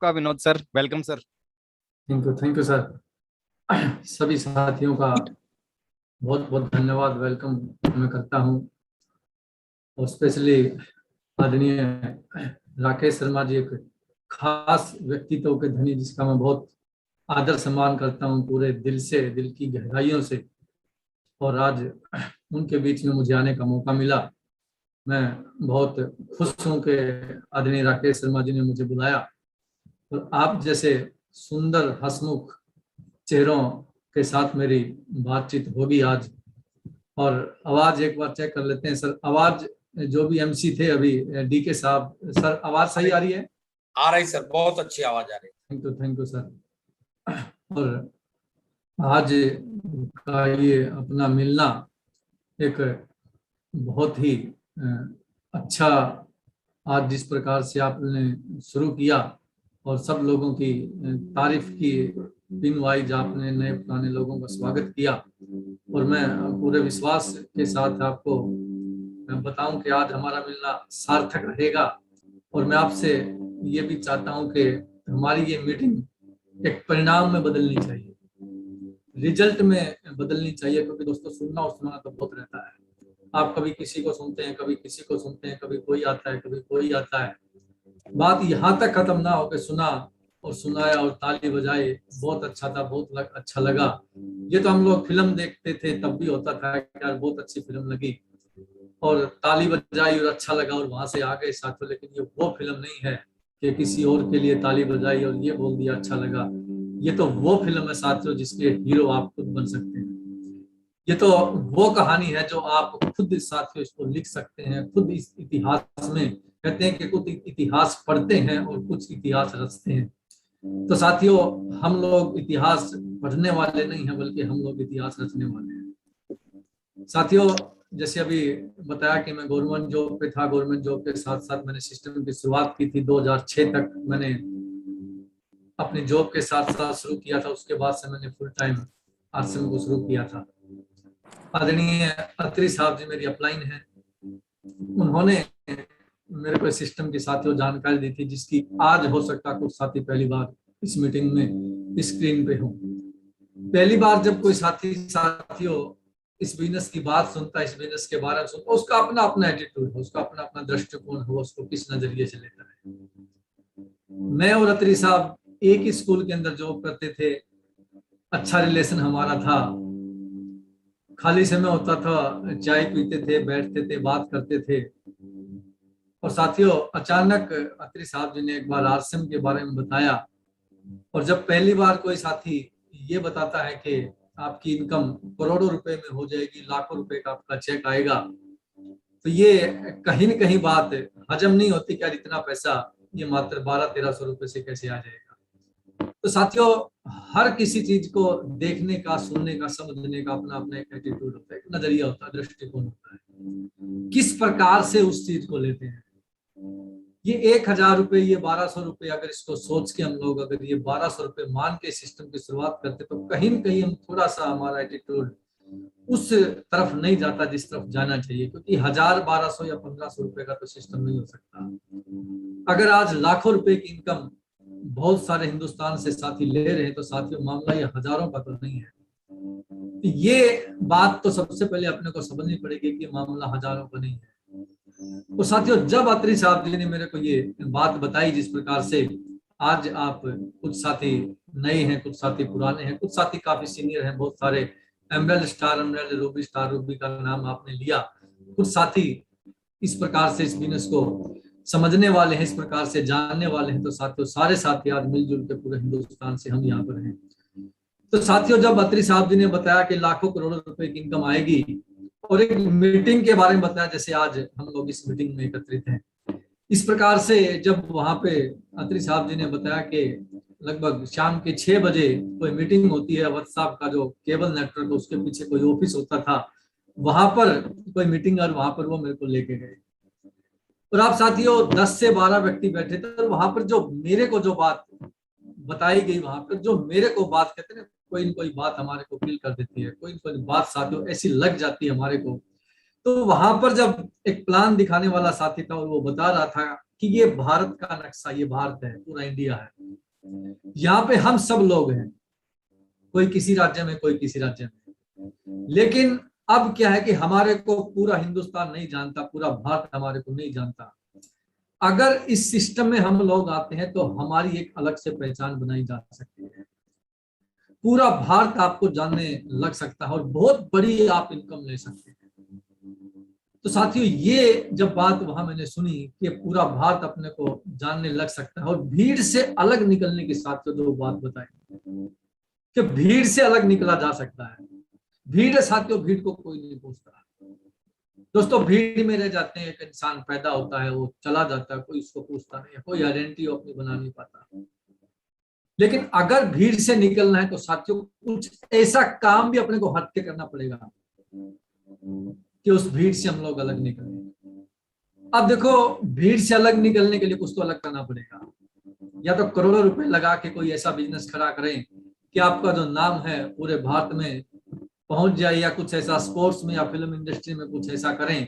का Vinod sir, welcome sir. Thank you sir. सभी साथियों का बहुत बहुत धन्यवाद, वेलकम मैं करता हूँ। और स्पेशली आदरणीय राकेश शर्मा जी, एक खास व्यक्तित्व के धनी जिसका मैं बहुत आदर सम्मान करता हूँ पूरे दिल से, दिल की गहराइयों से। और आज उनके बीच में मुझे आने का मौका मिला। मैं बहुत खुश हूँ कि आदरणीय राकेश शर्मा जी ने मुझे बुलाया। और आप जैसे सुंदर हंसमुख चेहरों के साथ मेरी बातचीत होगी आज। और आवाज एक बार चेक कर लेते हैं सर, आवाज जो भी एमसी थे अभी, डी के साहब, सर आवाज सही आ रही है? आ रही सर, बहुत अच्छी आवाज आ रही है। Thank you sir. और आज का ये अपना मिलना एक बहुत ही अच्छा, आज जिस प्रकार से आपने शुरू किया और सब लोगों की तारीफ की, पिन वाइज आपने नए पुराने लोगों का स्वागत किया। और मैं पूरे विश्वास के साथ आपको मैं बताऊं कि आज हमारा मिलना सार्थक रहेगा। और मैं आपसे ये भी चाहता हूं कि हमारी ये मीटिंग एक परिणाम में बदलनी चाहिए, रिजल्ट में बदलनी चाहिए। क्योंकि दोस्तों, सुनना और सुनाना तो बहुत रहता है। आप कभी किसी को सुनते हैं, कभी किसी को सुनते हैं, कभी कोई आता है, कभी कोई आता है। बात यहाँ तक खत्म ना हो कि सुना और सुनाया और ताली बजाई, बहुत अच्छा था, अच्छा लगा। ये तो हम लोग फिल्म देखते थे तब भी होता था कि यार बहुत अच्छी फिल्म लगी और ताली बजाई और अच्छा लगा और वहां से आ गए साथियों। लेकिन ये वो फिल्म नहीं है कि किसी और के लिए ताली बजाई और ये बोल दिया अच्छा लगा। ये तो वो फिल्म है साथियों जिसके हीरो आप खुद बन सकते हैं। ये तो वो कहानी है जो आप खुद साथियों इसको लिख सकते हैं, खुद इस इतिहास में। कहते हैं कि कुछ इतिहास पढ़ते हैं और कुछ इतिहास रचते हैं। तो साथियों, हम लोग इतिहास पढ़ने वाले नहीं हैं, बल्कि हम लोग इतिहास रचने वाले हैं। साथियों, जैसे अभी बताया कि मैं गवर्नमेंट जॉब पे था, गवर्नमेंट जॉब के साथ साथ मैंने सिस्टम की शुरुआत की थी। 2006 तक मैंने अपनी जॉब के साथ साथ शुरू किया था। उसके बाद से मैंने फुल टाइम आरसीएम को शुरू किया था। आदरणीय अत्री साहब जी मेरी अपलाइन है, उन्होंने मेरे को सिस्टम की साथियों जानकारी दी थी, जिसकी आज हो सकता कुछ साथी पहली बार इस मीटिंग में स्क्रीन पे हो। पहली बार जब कोई साथियों इस बिजनेस की बात सुनता है, इस बिजनेस के बारे में सुनता है, उसका अपना अपना एटीट्यूड है, उसका अपना अपना दृष्टिकोण है, उसको किस नजरिए से लेता है। मैं और अत्री साहब एक ही स्कूल के अंदर जॉब करते थे, अच्छा रिलेशन हमारा था। खाली समय होता था, चाय पीते थे, बैठते थे, बात करते थे। और साथियों, अचानक अत्री साहब जी ने एक बार आरसीएम के बारे में बताया। और जब पहली बार कोई साथी ये बताता है कि आपकी इनकम करोड़ों रुपए में हो जाएगी, लाखों रुपए का आपका चेक आएगा, तो ये कहीं न कहीं बात हजम नहीं होती कि यार इतना पैसा ये मात्र 1200-1300 रुपए से कैसे आ जाएगा। तो साथियों, हर किसी चीज को देखने का, सुनने का, समझने का अपना अपना एक एटीट्यूड होता है, एक नजरिया होता है, दृष्टिकोण होता है। किस प्रकार से उस चीज को लेते हैं। ये 1000 रुपए, ये 1200 रुपए, अगर इसको सोच के हम लोग अगर ये 1200 रुपए मान के सिस्टम की शुरुआत करते, तो कहीं न कहीं हम थोड़ा सा हमारा एटीट्यूड उस तरफ नहीं जाता जिस तरफ जाना चाहिए। क्योंकि 1000, 1200 या 1500 रुपए का तो सिस्टम नहीं हो सकता। अगर आज लाखों रुपए की इनकम बहुत सारे हिंदुस्तान से साथी ले रहे हैं, तो साथियों मामला ये हजारों का तो नहीं है। ये बात तो सबसे पहले अपने को समझनी पड़ेगी कि मामला हजारों का नहीं है। तो साथियों, जब अत्री साहब जी ने मेरे को ये बात बताई, जिस प्रकार से आज आप कुछ साथी नए हैं, कुछ साथी पुराने हैं, कुछ साथी काफी सीनियर हैं, बहुत सारे emerald star, emerald Ruby star, Ruby का नाम आपने लिया। कुछ साथी इस प्रकार से इस बिजनेस को समझने वाले हैं, इस प्रकार से जानने वाले हैं। तो साथियों, सारे साथी आज मिलजुल के पूरे हिंदुस्तान से हम यहाँ पर हैं। तो साथियों, जब अत्री साहब जी ने बताया कि लाखों करोड़ों रुपए की इनकम आएगी और एक मीटिंग के बारे में बताया, जैसे आज हम लोग इस मीटिंग में एकत्रित हैं, इस प्रकार से जब वहां पे अत्री साहब जी ने बताया कि लगभग शाम के 6 बजे कोई मीटिंग होती है, व्हाट्सएप का जो केबल नेटवर्क उसके पीछे कोई ऑफिस होता था, वहां पर कोई मीटिंग, और वहां पर वो मेरे को लेके गए। और आप साथियों, 10 से 12 व्यक्ति बैठे थे, और वहां पर जो मेरे को जो बात बताई गई, वहां पर जो मेरे को बात कहते हैं, कोई न कोई बात हमारे को फील कर देती है, कोई न कोई बात साथियों ऐसी लग जाती है हमारे को। तो वहां पर जब एक प्लान दिखाने वाला साथी था और वो बता रहा था कि ये भारत का नक्शा, ये भारत है, पूरा इंडिया है, यहाँ पे हम सब लोग हैं, कोई किसी राज्य में, कोई किसी राज्य में। लेकिन अब क्या है कि हमारे को पूरा हिंदुस्तान नहीं जानता, पूरा भारत हमारे को नहीं जानता। अगर इस सिस्टम में हम लोग आते हैं तो हमारी एक अलग से पहचान बनाई जा सकती है, पूरा भारत आपको जानने लग सकता है और बहुत बड़ी आप इनकम ले सकते हैं। तो साथियों, ये जब बात वहां मैंने सुनी कि पूरा भारत अपने को जानने लग सकता है और भीड़ से अलग निकलने के साथ जो बात बताई कि भीड़ से अलग निकला जा सकता है। भीड़ है साथियों, भीड़ को कोई नहीं पूछता दोस्तों, भीड़ में रह जाते हैं। एक इंसान पैदा होता है, वो चला जाता है, कोई उसको पूछता नहीं है, कोई आइडेंटिटी अपनी बना नहीं पाता। लेकिन अगर भीड़ से निकलना है तो साथियों कुछ ऐसा काम भी अपने को हट के करना पड़ेगा कि उस भीड़ से हम लोग अलग निकलें। अब देखो, भीड़ से अलग निकलने के लिए कुछ तो अलग करना पड़ेगा। या तो करोड़ों रुपए लगा के कोई ऐसा बिजनेस खड़ा करें कि आपका जो नाम है पूरे भारत में पहुंच जाए, या कुछ ऐसा स्पोर्ट्स में या फिल्म इंडस्ट्री में कुछ ऐसा करें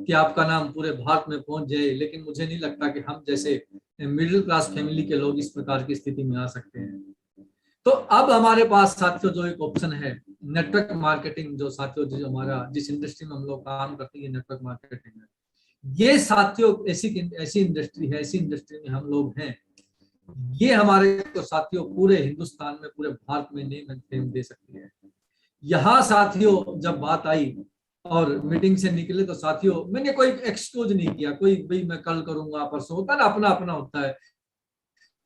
कि आपका नाम पूरे भारत में पहुंच जाए। लेकिन मुझे नहीं लगता कि हम जैसे मिडिल क्लास फैमिली के लोग इस प्रकार की स्थिति में आ सकते हैं। तो अब हमारे पास साथियों जो एक ऑप्शन है, नेटवर्क मार्केटिंग, जो साथियों जो हमारा जिस इंडस्ट्री में हम लोग काम करते हैं, नेटवर्क मार्केटिंग है। ये साथियों ऐसी इंडस्ट्री है, ऐसी इंडस्ट्री में हम लोग हैं, ये हमारे को साथियों पूरे हिंदुस्तान में, पूरे भारत में नेम एंड फेम दे सकती है। यहाँ साथियों जब बात आई और मीटिंग से निकले तो साथियों मैंने कोई एक्सक्यूज नहीं किया, कोई भाई मैं कल करूंगा, परसों, होता ना, अपना अपना होता है।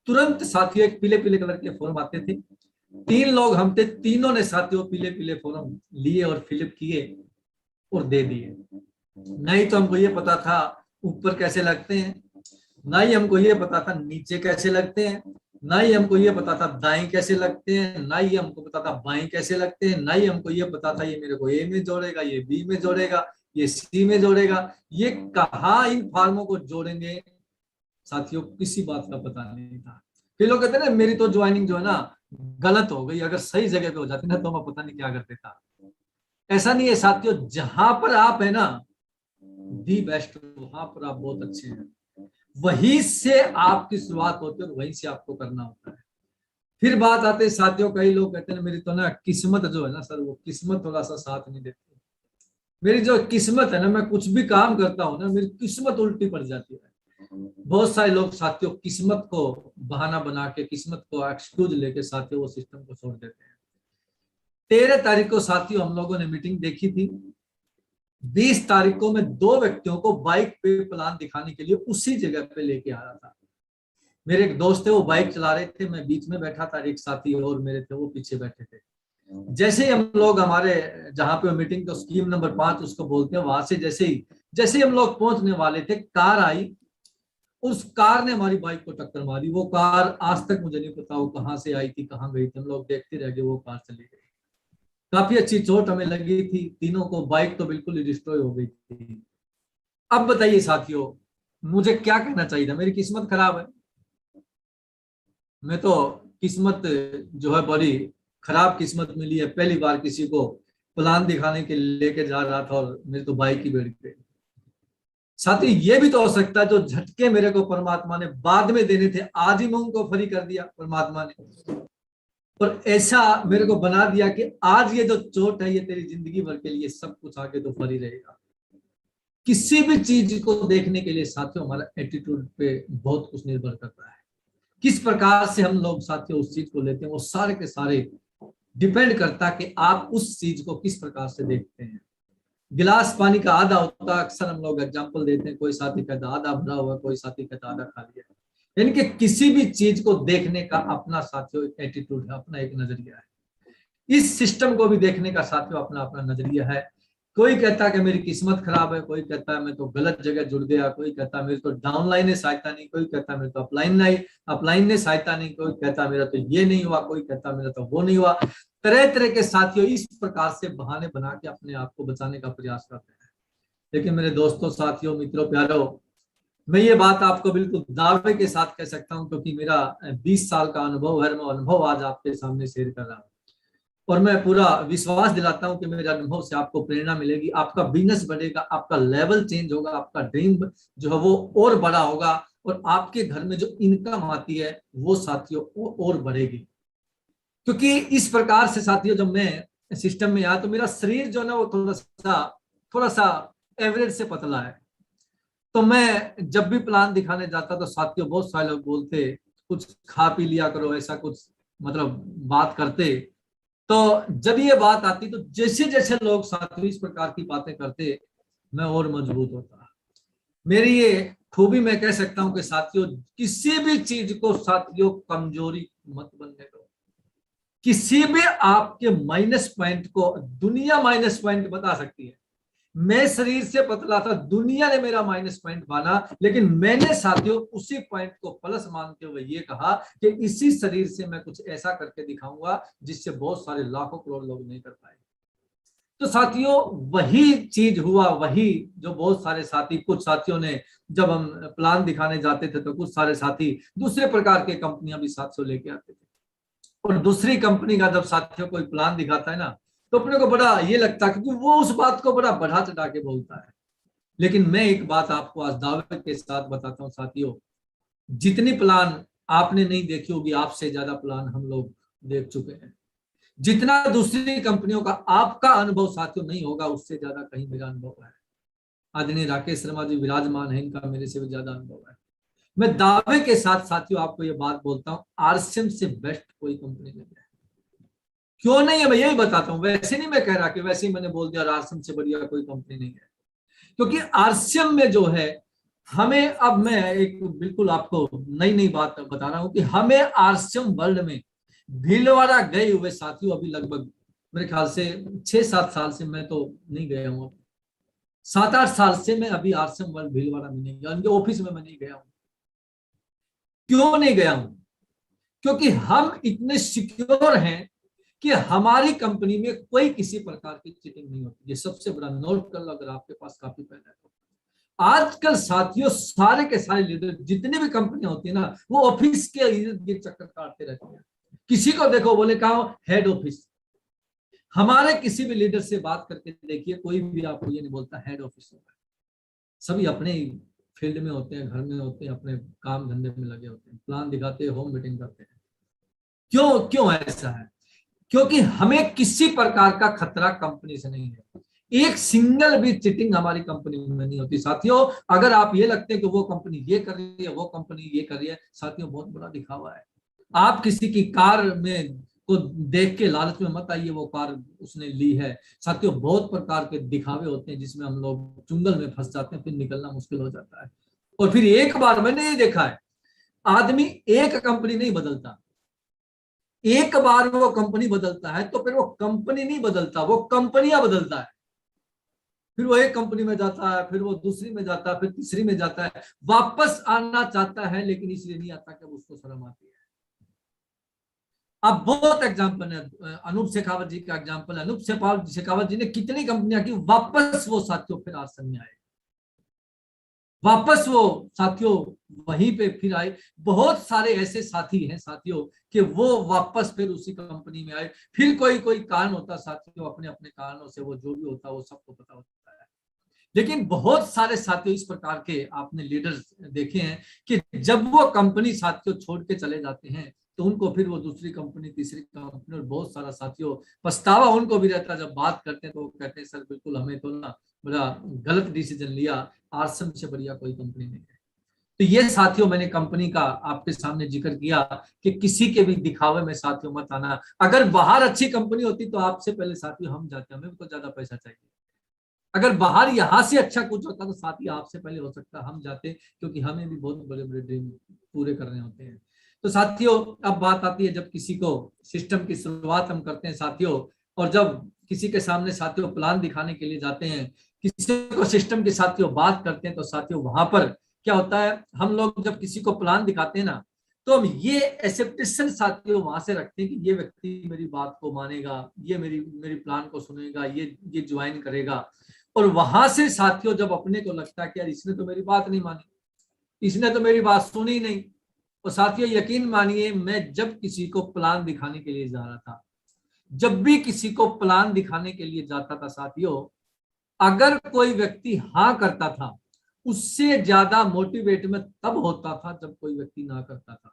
तुरंत साथियों एक पीले पीले कलर के फॉर्म आते थे, 3 लोग हम थे, तीनों ने साथियों पीले पीले फॉर्म लिए और फिलअप किए और दे दिए। नहीं तो हमको ये पता था ऊपर कैसे लगते हैं, ना ही हमको ये पता था नीचे कैसे लगते हैं, ना ही हमको ये पता था दाएं कैसे लगते हैं, ना ही हमको पता था बाएं कैसे लगते हैं, ना ही हमको ये पता था ये मेरे को ए में जोड़ेगा, ये बी में जोड़ेगा, ये सी में जोड़ेगा। ये कहाँ इन फार्मों को जोड़ेंगे साथियों, किसी बात का पता नहीं था। फिर लोग कहते हैं ना मेरी तो ज्वाइनिंग जो है ना गलत हो गई, अगर सही जगह पे हो जाती ना तो मैं पता नहीं क्या करते था। ऐसा नहीं है साथियों, जहां पर आप है ना दी बेस्ट, वहां पर आप बहुत अच्छे हैं, वहीं से आपकी शुरुआत होती है और वहीं से आपको करना होता है। फिर बात आते है साथियों, कई लोग कहते हैं मेरी तो ना किस्मत जो है ना सर, वो किस्मत थोड़ा सा साथ नहीं देती। मेरी जो किस्मत है ना, मैं कुछ भी काम करता हूँ ना, मेरी किस्मत उल्टी पड़ जाती है। बहुत सारे लोग साथियों किस्मत को बहाना बना के, किस्मत को एक्सक्यूज लेके साथियों वो सिस्टम को छोड़ देते हैं। 13 तारीख को साथियों हम लोगों ने मीटिंग देखी थी। 20 तारीख को मैं 2 व्यक्तियों को बाइक पे प्लान दिखाने के लिए उसी जगह पे लेके आ रहा था। मेरे एक दोस्त थे, वो बाइक चला रहे थे, मैं बीच में बैठा था, एक साथी और मेरे थे, वो पीछे बैठे थे। जैसे ही हम लोग हमारे जहां पे मीटिंग, तो स्कीम नंबर 5 उसको बोलते हैं, वहां से जैसे ही हम लोग पहुंचने वाले थे, कार आई, उस कार ने हमारी बाइक को टक्कर मारी। वो कार आज तक मुझे नहीं पता वो कहाँ से आई थी, कहाँ गई थी, हम लोग देखते रह गए, वो कार चली गई। काफी अच्छी चोट हमें लगी थी तीनों को, बाइक तो बिल्कुल ही डिस्ट्रॉय हो गई थी। अब बताइए साथियों, मुझे क्या कहना चाहिए था? मेरी किस्मत खराब है, मैं तो किस्मत जो है बड़ी खराब किस्मत मिली है। पहली बार किसी को प्लान दिखाने के लेके जा रहा था और मेरी तो बाइक ही बैठ गई। साथी ये भी तो हो सकता है जो झटके मेरे को परमात्मा ने बाद में देने थे, आज ही मैं उनको फ्री कर दिया परमात्मा ने, और ऐसा मेरे को बना दिया कि आज ये जो चोट है ये तेरी जिंदगी भर के लिए, सब कुछ आगे तो फ्री रहेगा। किसी भी चीज को देखने के लिए साथियों हमारा एटीट्यूड पे बहुत कुछ निर्भर करता है। किस प्रकार से हम लोग साथियों उस चीज को लेते हैं, वो सारे के सारे डिपेंड करता है कि आप उस चीज को किस प्रकार से देखते हैं। गिलास पानी का आधा होता है, अक्सर हम लोग एग्जांपल देते हैं, कोई साथी कहता आधा भरा हुआ, कोई साथी कहता आधा खाली है। यानी कि किसी भी चीज को देखने का अपना साथियों एक एटीट्यूड है, अपना एक नजरिया है। इस सिस्टम को भी देखने का साथियों अपना अपना नजरिया है। कोई कहता है कि मेरी किस्मत खराब है, कोई कहता है मैं तो गलत जगह जुड़ गया, कोई कहता है मेरी तो डाउनलाइन ने सहायता नहीं, कोई कहता है मेरे तो अपलाइन ने सहायता नहीं, कोई कहता है मेरा तो ये नहीं हुआ, कोई कहता है मेरा तो वो नहीं हुआ। तरह तरह के साथियों इस प्रकार से बहाने बना के अपने आप को बचाने का प्रयास करते हैं। लेकिन मेरे दोस्तों, साथियों, मित्रों, प्यारों, मैं ये बात आपको बिल्कुल दावे के साथ कह सकता हूं, क्योंकि मेरा 20 साल का अनुभव है। मैं अनुभव आज आपके सामने शेयर कर रहा हूं और मैं पूरा विश्वास दिलाता हूं कि मेरे अनुभव से आपको प्रेरणा मिलेगी, आपका बिजनेस बढ़ेगा, आपका लेवल चेंज होगा, आपका ड्रीम जो है वो और बड़ा होगा और आपके घर में जो इनकम आती है वो साथियों और बढ़ेगी। क्योंकि इस प्रकार से साथियों जब मैं सिस्टम में आया तो मेरा शरीर जो है ना वो थोड़ा सा एवरेज से पतला है। तो मैं जब भी प्लान दिखाने जाता तो साथियों बहुत सारे लोग बोलते कुछ खा पी लिया करो, ऐसा कुछ मतलब बात करते। तो जब ये बात आती तो जैसे जैसे लोग साथियों इस प्रकार की बातें करते मैं और मजबूत होता। मेरी ये खूबी मैं कह सकता हूं कि साथियों किसी भी चीज को साथियों कमजोरी मत बनने दो। किसी भी आपके माइनस पॉइंट को दुनिया माइनस पॉइंट बता सकती है। मैं शरीर से पतला था, दुनिया ने मेरा माइनस पॉइंट माना, लेकिन मैंने साथियों उसी पॉइंट को प्लस मानते हुए ये कहा कि इसी शरीर से मैं कुछ ऐसा करके दिखाऊंगा जिससे बहुत सारे लाखों करोड़ लोग नहीं कर पाए। तो साथियों वही चीज हुआ, वही जो बहुत सारे साथी, कुछ साथियों ने जब हम प्लान दिखाने जाते थे तो कुछ सारे साथी दूसरे प्रकार के कंपनियां भी साथियों लेके आते थे। और दूसरी कंपनी का जब साथियों कोई प्लान दिखाता है ना तो अपने को बड़ा ये लगता है क्योंकि वो उस बात को बड़ा बढ़ा चढ़ा के बोलता है। लेकिन मैं एक बात आपको आज दावे के साथ बताता हूँ साथियों, जितनी प्लान आपने नहीं देखी होगी आपसे ज्यादा प्लान हम लोग देख चुके हैं। जितना दूसरी कंपनियों का आपका अनुभव साथियों नहीं होगा उससे ज्यादा कहीं मेरा अनुभव है। आदरणीय राकेश शर्मा जी विराजमान है, इनका मेरे से भी ज्यादा अनुभव है। मैं दावे के साथ साथियों आपको ये बात बोलता हूँ, आरसीएम से बेस्ट कोई कंपनी नहीं है। क्यों नहीं है मैं यही बताता हूँ, वैसे नहीं मैं कह रहा कि वैसे ही मैंने बोल दिया आरसीएम से बढ़िया कोई कंपनी नहीं है। क्योंकि आरसीएम में जो है हमें, अब मैं एक बिल्कुल आपको नई नई बात बता रहा हूं कि हमें आरसीएम वर्ल्ड में भीलवाड़ा गए हुए साथियों अभी लगभग मेरे ख्याल से 6-7 साल से मैं तो नहीं गया हूं। 7-8 साल से मैं अभी आरसीएम वर्ल्ड भीलवाड़ा में नहीं गया, उनके ऑफिस में मैं नहीं गया हूं। क्यों नहीं गया हूं? क्योंकि हम इतने सिक्योर हैं कि हमारी कंपनी में कोई किसी प्रकार की चीटिंग नहीं होती। ये सबसे बड़ा नोट कर लो अगर आपके पास काफी पैसा है तो। आजकल साथियों सारे के सारे लीडर जितनी भी कंपनियां होती है ना वो ऑफिस के इर्द गिर्द चक्कर काटते रहते हैं। किसी को देखो बोले कहा हेड ऑफिस। हमारे किसी भी लीडर से बात करके देखिए कोई भी आपको ये नहीं बोलता हेड ऑफिस होगा। सभी अपने फील्ड में होते हैं, घर में होते हैं, अपने काम धंधे में लगे होते हैं, प्लान दिखाते हैं, होम मीटिंग करते हैं। क्यों क्यों ऐसा है? क्योंकि हमें किसी प्रकार का खतरा कंपनी से नहीं है। एक सिंगल भी चीटिंग हमारी कंपनी में नहीं होती साथियों। अगर आप ये लगते हैं कि वो कंपनी ये कर रही है, वो कंपनी ये कर रही है, साथियों बहुत बड़ा दिखावा है। आप किसी की कार में को देख के लालच में मत आइए वो कार उसने ली है। साथियों बहुत प्रकार के दिखावे होते हैं जिसमें हम लोग चुंगल में फंस जाते हैं, फिर निकलना मुश्किल हो जाता है। और फिर एक बार मैंने ये देखा है, आदमी एक कंपनी नहीं बदलता, एक बार वो कंपनी बदलता है तो फिर वो कंपनी नहीं बदलता, वो कंपनियां बदलता है। फिर वो एक कंपनी में जाता है, फिर वो दूसरी में जाता है, फिर तीसरी में जाता है, वापस आना चाहता है लेकिन इसलिए नहीं आता कि उसको शर्म आती है। अब बहुत एग्जाम्पल है, अनूप शेखावत जी का एग्जाम्पल। अनूप शेखावत जी ने कितनी कंपनियां की, वापस वो साथियों फिर आश्रम में आए, वापस वो साथियों वहीं पे फिर आए। बहुत सारे ऐसे साथी हैं साथियों कि वो वापस फिर उसी कंपनी में आए। फिर कोई कोई कारण होता साथियों, अपने अपने कारणों से, वो जो भी होता वो सबको पता होता है। लेकिन बहुत सारे साथियों इस प्रकार के आपने लीडर्स देखे हैं कि जब वो कंपनी साथियों छोड़ के चले जाते हैं तो उनको फिर वो दूसरी कंपनी, तीसरी कंपनी, और बहुत सारा साथियों पछतावा उनको भी रहता है। जब बात करते हैं तो वो कहते हैं सर बिल्कुल हमने तो ना बड़ा गलत डिसीजन लिया, आरसीएम से बढ़िया कोई कंपनी नहीं है। तो ये साथियों मैंने कंपनी का आपके सामने जिक्र किया कि किसी के भी दिखावे में साथियों मत आना। अगर बाहर अच्छी कंपनी होती तो आपसे पहले साथियों हम जाते, हमें तो ज्यादा पैसा चाहिए। अगर बाहर यहां से अच्छा कुछ होता तो साथी आपसे पहले हो सकता हम जाते, क्योंकि हमें भी बहुत बड़े बड़े ड्रीम पूरे करने होते हैं। तो साथियों अब बात आती है जब किसी को सिस्टम की शुरुआत हम करते हैं साथियों, और जब किसी के सामने साथियों प्लान दिखाने के लिए जाते हैं, किसी को सिस्टम के साथियों बात करते हैं, तो साथियों वहां पर क्या होता है, हम लोग जब किसी को प्लान दिखाते हैं ना तो हम ये एक्सेप्टेशन साथियों वहां से रखते हैं कि ये व्यक्ति मेरी बात को मानेगा, ये मेरी मेरी प्लान को सुनेगा, ये ज्वाइन करेगा। और वहां से साथियों जब अपने को लगता है कि यार इसने तो मेरी बात नहीं मानी, इसने तो मेरी बात सुनी नहीं। और साथियों यकीन मानिए मैं जब किसी को प्लान दिखाने के लिए जा रहा था, जब भी किसी को प्लान दिखाने के लिए जाता था साथियों, अगर कोई व्यक्ति हाँ करता था उससे ज्यादा मोटिवेट मैं तब होता था जब कोई व्यक्ति ना करता था।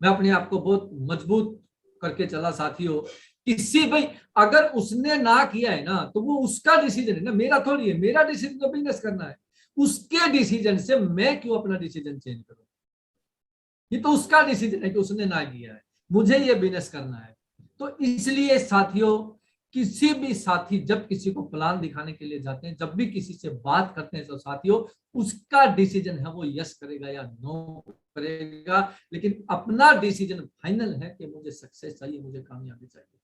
मैं अपने आप को बहुत मजबूत करके चला साथियों। किसी भाई अगर उसने ना किया है ना तो वो उसका डिसीजन है ना, मेरा थोड़ी है। मेरा डिसीजन तो बिजनेस करना है, उसके डिसीजन से मैं क्यों अपना डिसीजन चेंज करूं? ये तो उसका डिसीजन है कि उसने ना किया है, मुझे ये बिजनेस करना है। तो इसलिए साथियों, किसी भी साथी जब किसी को प्लान दिखाने के लिए जाते हैं, जब भी किसी से बात करते हैं तो साथियों उसका डिसीजन है वो यस करेगा या नो करेगा, लेकिन अपना डिसीजन फाइनल है कि मुझे सक्सेस चाहिए, मुझे कामयाबी चाहिए।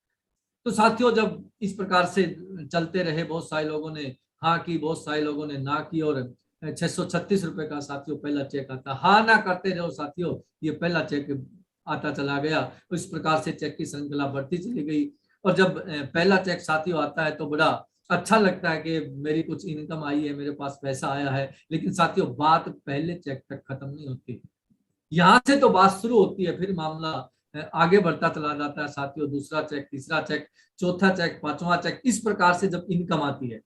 तो साथियों जब इस प्रकार से चलते रहे, बहुत सारे लोगों ने हाँ की, बहुत सारे लोगों ने ना की, और 636 रुपए का साथियों पहला चेक आता। हाँ ना करते रहो साथियों, ये पहला चेक आता चला गया। तो इस प्रकार से चेक की श्रृंखला बढ़ती चली गई। और जब पहला चेक साथियों आता है तो बड़ा अच्छा लगता है कि मेरी कुछ इनकम आई है, मेरे पास पैसा आया है। लेकिन साथियों बात पहले चेक तक खत्म नहीं होती, यहां से तो बात शुरू होती है, फिर मामला आगे बढ़ता चला जाता है साथियों। दूसरा चेक, तीसरा चेक, चौथा चेक, पांचवा चेक, इस प्रकार से जब इनकम आती है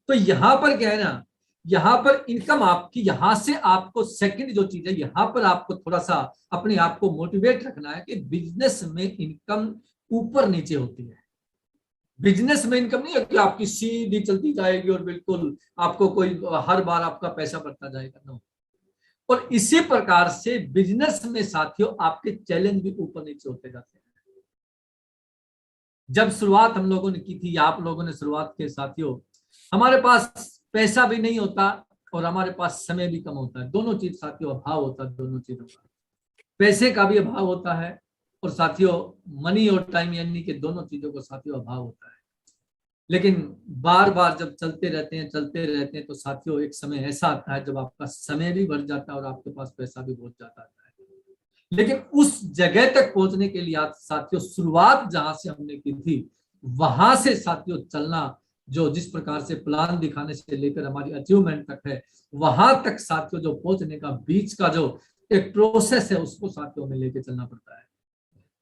तो यहाँ पर क्या है ना, यहाँ पर इनकम आपकी, यहां से आपको सेकंड जो चीज है, यहाँ पर आपको थोड़ा सा अपने आप को मोटिवेट रखना है कि बिजनेस में इनकम ऊपर नीचे होती है। बिजनेस में इनकम नहीं है कि आपकी सीधी चलती जाएगी और बिल्कुल आपको कोई हर बार आपका पैसा बढ़ता जाएगा, नो। और इसी प्रकार से बिजनेस में साथियों आपके चैलेंज भी ऊपर नीचे होते जाते हैं। जब शुरुआत हम लोगों ने की थी, आप लोगों ने शुरुआत के साथियों, हमारे पास पैसा भी नहीं होता और हमारे पास समय भी कम होता है। दोनों चीज साथियों अभाव होता है, दोनों चीजों का। पैसे का भी अभाव होता है और साथियों मनी और टाइम यानी कि दोनों चीजों का साथियों अभाव होता है। लेकिन बार बार जब चलते रहते हैं तो साथियों एक समय ऐसा आता है जब आपका समय भी बढ़ जाता है और आपके पास पैसा भी बहुत ज्यादा आता है। लेकिन उस जगह तक पहुंचने के लिए आज साथियों शुरुआत जहां से हमने की थी वहां से साथियों चलना, जो जिस प्रकार से प्लान दिखाने से लेकर हमारी अचीवमेंट तक है, वहां तक साथियों जो पहुंचने का बीच का जो एक प्रोसेस है उसको साथियों में लेके चलना पड़ता है।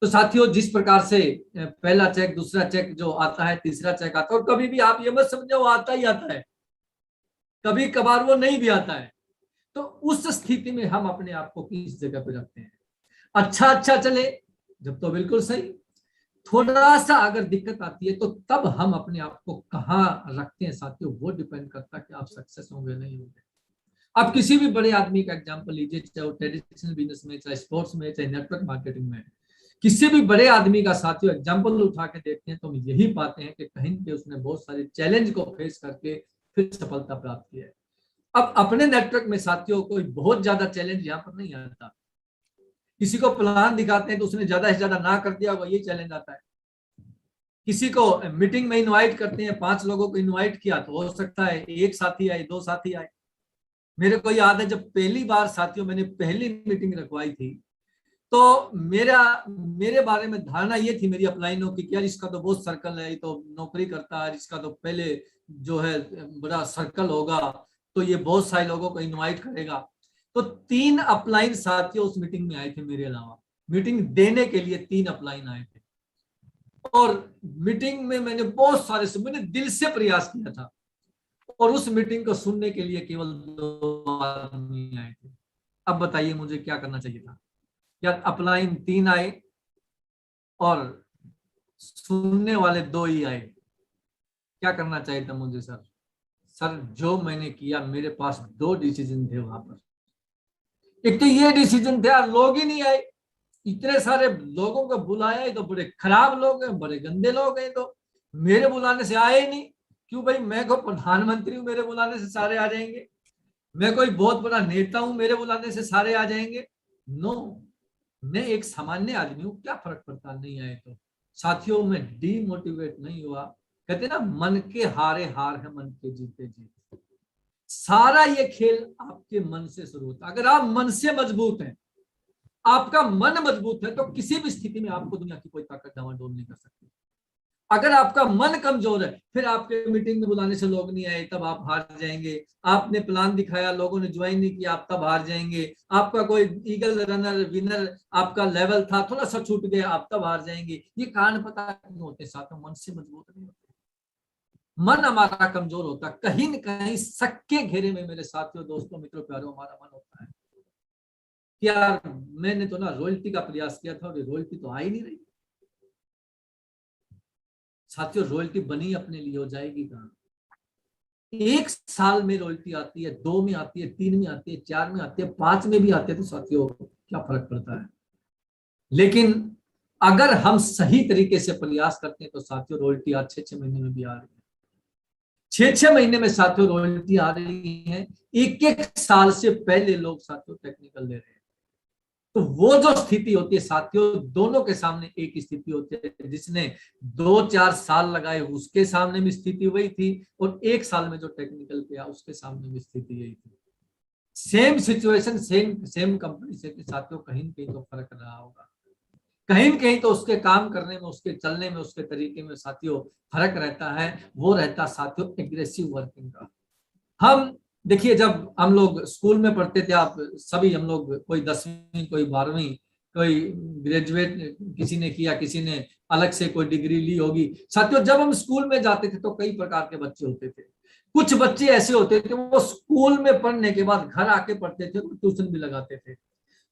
तो साथियों जिस प्रकार से पहला चेक, दूसरा चेक जो आता है, तीसरा चेक आता है, और कभी भी आप ये मत समझो वो आता ही आता है, कभी कभार वो नहीं भी आता है। तो उस स्थिति में हम अपने आप को किस जगह पे रखते हैं? अच्छा अच्छा चले जब तो बिल्कुल सही, थोड़ा सा अगर दिक्कत आती है तो तब हम अपने आप को कहाँ रखते हैं साथियों, वो डिपेंड करता है कि आप सक्सेस होंगे नहीं होंगे। आप किसी भी बड़े आदमी का एग्जांपल लीजिए, चाहे वो ट्रेडिशनल बिजनेस में, चाहे स्पोर्ट्स में, चाहे नेटवर्क मार्केटिंग में, किसी भी बड़े आदमी का साथियों एग्जांपल उठा के देखते हैं तो हम यही पाते हैं कि कहीं पे उसने बहुत सारे चैलेंज को फेस करके फिर सफलता प्राप्त की है। अब अपने नेटवर्क में साथियों कोई बहुत ज्यादा चैलेंज यहाँ पर नहीं आता। किसी को प्लान दिखाते हैं तो उसने ज्यादा से ज्यादा ना कर दिया होगा, ये चैलेंज आता है। किसी को मीटिंग में इनवाइट करते हैं, 5 लोगों को इनवाइट किया तो हो सकता है एक साथी आए, 2 साथी आए। मेरे को याद है जब पहली बार साथियों मैंने पहली मीटिंग रखवाई थी तो मेरे बारे में धारणा ये थी मेरी अपलाइनों की, यार इसका तो बहुत सर्कल है, ये तो नौकरी करता है, इसका तो पहले जो है बड़ा सर्कल होगा, तो ये बहुत सारे लोगों को इनवाइट करेगा। तो 3 अपलाइन साथियों उस मीटिंग में आए थे मेरे अलावा, मीटिंग देने के लिए 3 अपलाइन आए थे। और मीटिंग में मैंने बहुत सारे, मैंने दिल से प्रयास किया था, और उस मीटिंग को सुनने के लिए केवल 2 आदमी आए थे। अब बताइए मुझे क्या करना चाहिए था? या अपलाइन 3 आए और सुनने वाले 2 ही आए? क्या करना चाहिए था मुझे सर? सर जो मैंने किया, मेरे पास 2 डिसीजन थे वहां पर। एक तो ये डिसीजन थे यार लोग ही नहीं आए, इतने सारे लोगों को बुलाया है तो बड़े खराब लोग हैं, बड़े गंदे लोग हैं, तो मेरे बुलाने से आए ही नहीं। क्यों भाई, मैं को प्रधानमंत्री हूं मेरे बुलाने से सारे आ जाएंगे? मैं कोई बहुत बड़ा नेता हूं मेरे बुलाने से सारे आ जाएंगे? नो, मैं एक सामान्य आदमी हूं, क्या फर्क पड़ता नहीं आए तो। साथियों मैं डीमोटिवेट नहीं हुआ। कहते ना मन के हारे हार है, मन के जीते जीत। सारा ये खेल आपके मन से शुरू होता है। अगर आप मन से मजबूत हैं, आपका मन मजबूत है, तो किसी भी स्थिति में आपको दुनिया की कोई ताकत डावाडोल नहीं कर सकती। अगर आपका मन कमजोर है, फिर आपके मीटिंग में बुलाने से लोग नहीं आए तब आप हार जाएंगे। आपने प्लान दिखाया, लोगों ने ज्वाइन नहीं किया, आप तब हार जाएंगे। आपका कोई ईगल रनर विनर आपका लेवल था, थोड़ा सा छूट गया, आप तब हार जाएंगे। ये कारण पता नहीं होते, साथ में मन से मजबूत नहीं होते। मन हमारा कमजोर होता है, कहीं न कहीं शक के घेरे में मेरे साथियों, दोस्तों, मित्रों, प्यारों, हमारा मन होता है कि यार मैंने तो ना रॉयल्टी का प्रयास किया था और रॉयल्टी तो आ ही नहीं रही। साथियों, रॉयल्टी बनी अपने लिए, हो जाएगी कहाँ? 1 साल में रॉयल्टी आती है, 2 में आती है, 3 में आती है, 4 में आती है, 5 में भी आती है, तो साथियों क्या फर्क पड़ता है? लेकिन अगर हम सही तरीके से प्रयास करते हैं तो साथियों रॉयल्टी आज 6-6 महीने में भी आ रही है। 6-6 महीने में साथियों रॉयल्टी आ रही है। 1-1 साल से पहले लोग साथियों टेक्निकल ले रहे हैं। तो वो जो स्थिति होती है साथियों, दोनों के सामने एक स्थिति होती है। जिसने 2-4 साल लगाए उसके सामने भी स्थिति वही थी, और 1 साल में जो टेक्निकल किया उसके सामने भी स्थिति यही थी। सेम सिचुएशन, सेम कंपनी से साथियों, कहीं न कहीं तो फर्क रहा होगा, कहीं न कहीं तो उसके काम करने में, उसके चलने में, उसके तरीके में साथियों फर्क रहता है। वो रहता साथियों एग्रेसिव वर्किंग का। हम देखिए, जब हम लोग स्कूल में पढ़ते थे, आप सभी, हम लोग कोई 10वीं, कोई 12वीं, कोई ग्रेजुएट किसी ने किया, किसी ने अलग से कोई डिग्री ली होगी। साथियों, जब हम स्कूल में जाते थे तो कई प्रकार के बच्चे होते थे। कुछ बच्चे ऐसे होते थे वो स्कूल में पढ़ने के बाद घर आके पढ़ते थे, तो ट्यूशन भी लगाते थे।